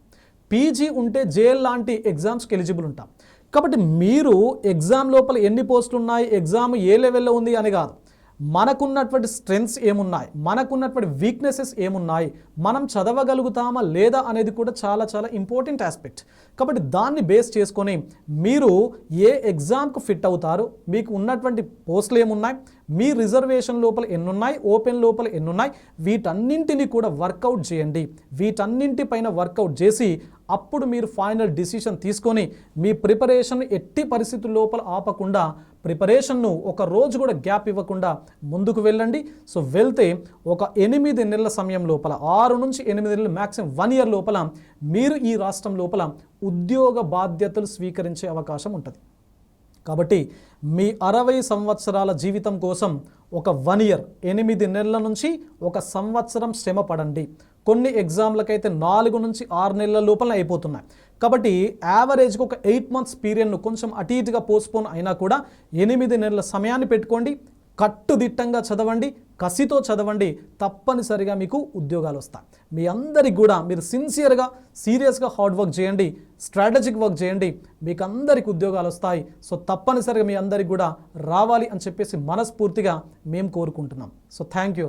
పీజీ ఉంటే జేఎల్ లాంటి ఎగ్జామ్స్కి ఎలిజిబుల్ ఉంటాం. కాబట్టి మీరు ఎగ్జామ్ లోపల ఎన్ని పోస్టులు ఉన్నాయి, ఎగ్జామ్ ఏ లెవెల్లో ఉంది అని కాదు, మనకున్నటువంటి స్ట్రెంగ్స్ ఏమున్నాయి, మనకున్నటువంటి వీక్నెసెస్ ఏమున్నాయి, మనం చదవగలుగుతామా లేదా అనేది కూడా చాలా చాలా ఇంపార్టెంట్ ఆస్పెక్ట్. కాబట్టి దాన్ని బేస్ చేసుకొని మీరు ఏ ఎగ్జామ్కు ఫిట్ అవుతారు, మీకు ఉన్నటువంటి పోస్టులు ఏమున్నాయి, మీ రిజర్వేషన్ లోపల ఎన్నున్నాయి, ఓపెన్ లోపల ఎన్నున్నాయి, వీటన్నింటినీ కూడా వర్కౌట్ చేయండి. వీటన్నింటిపైన వర్కౌట్ చేసి అప్పుడు మీరు ఫైనల్ డిసిషన్ తీసుకొని మీ ప్రిపరేషన్ ఎట్టి పరిస్థితుల లోపల ఆపకుండా, ప్రిపరేషన్ను ఒక రోజు కూడా గ్యాప్ ఇవ్వకుండా ముందుకు వెళ్ళండి. సో వెళ్తే ఒక 8 నెలల సమయం లోపల, 6 నుంచి 8 నెలలు, మ్యాక్సిమం 1 year లోపల మీరు ఈ రాష్ట్రం లోపల ఉద్యోగ బాధ్యతలు స్వీకరించే అవకాశం ఉంటుంది. కాబట్టి మీ 60 సంవత్సరాల జీవితం కోసం ఒక 1 year, 8 నెలల నుంచి 1 సంవత్సరం శ్రమ పడండి. కొన్ని ఎగ్జామ్లకైతే 4 నుంచి 6 నెలల లోపల అయిపోతున్నాయి. కాబట్టి యావరేజ్గా ఒక 8 months పీరియడ్ను కొంచెం అటు ఇటుగా పోస్ట్పోన్ అయినా కూడా 8 నెలల సమయాన్ని పెట్టుకోండి. కట్టుదిట్టంగా చదవండి, కసితో చదవండి, తప్పనిసరిగా మీకు ఉద్యోగాలు వస్తాయి. మీ అందరికి కూడా మీరు సిన్సియర్గా, సీరియస్గా హార్డ్ వర్క్ చేయండి, స్ట్రాటజిక్ వర్క్ చేయండి, మీకు అందరికి ఉద్యోగాలు వస్తాయి. సో తప్పనిసరిగా మీ అందరికి కూడా రావాలి అని చెప్పేసి మనస్ఫూర్తిగా మేము కోరుకుంటున్నాం. So thank you.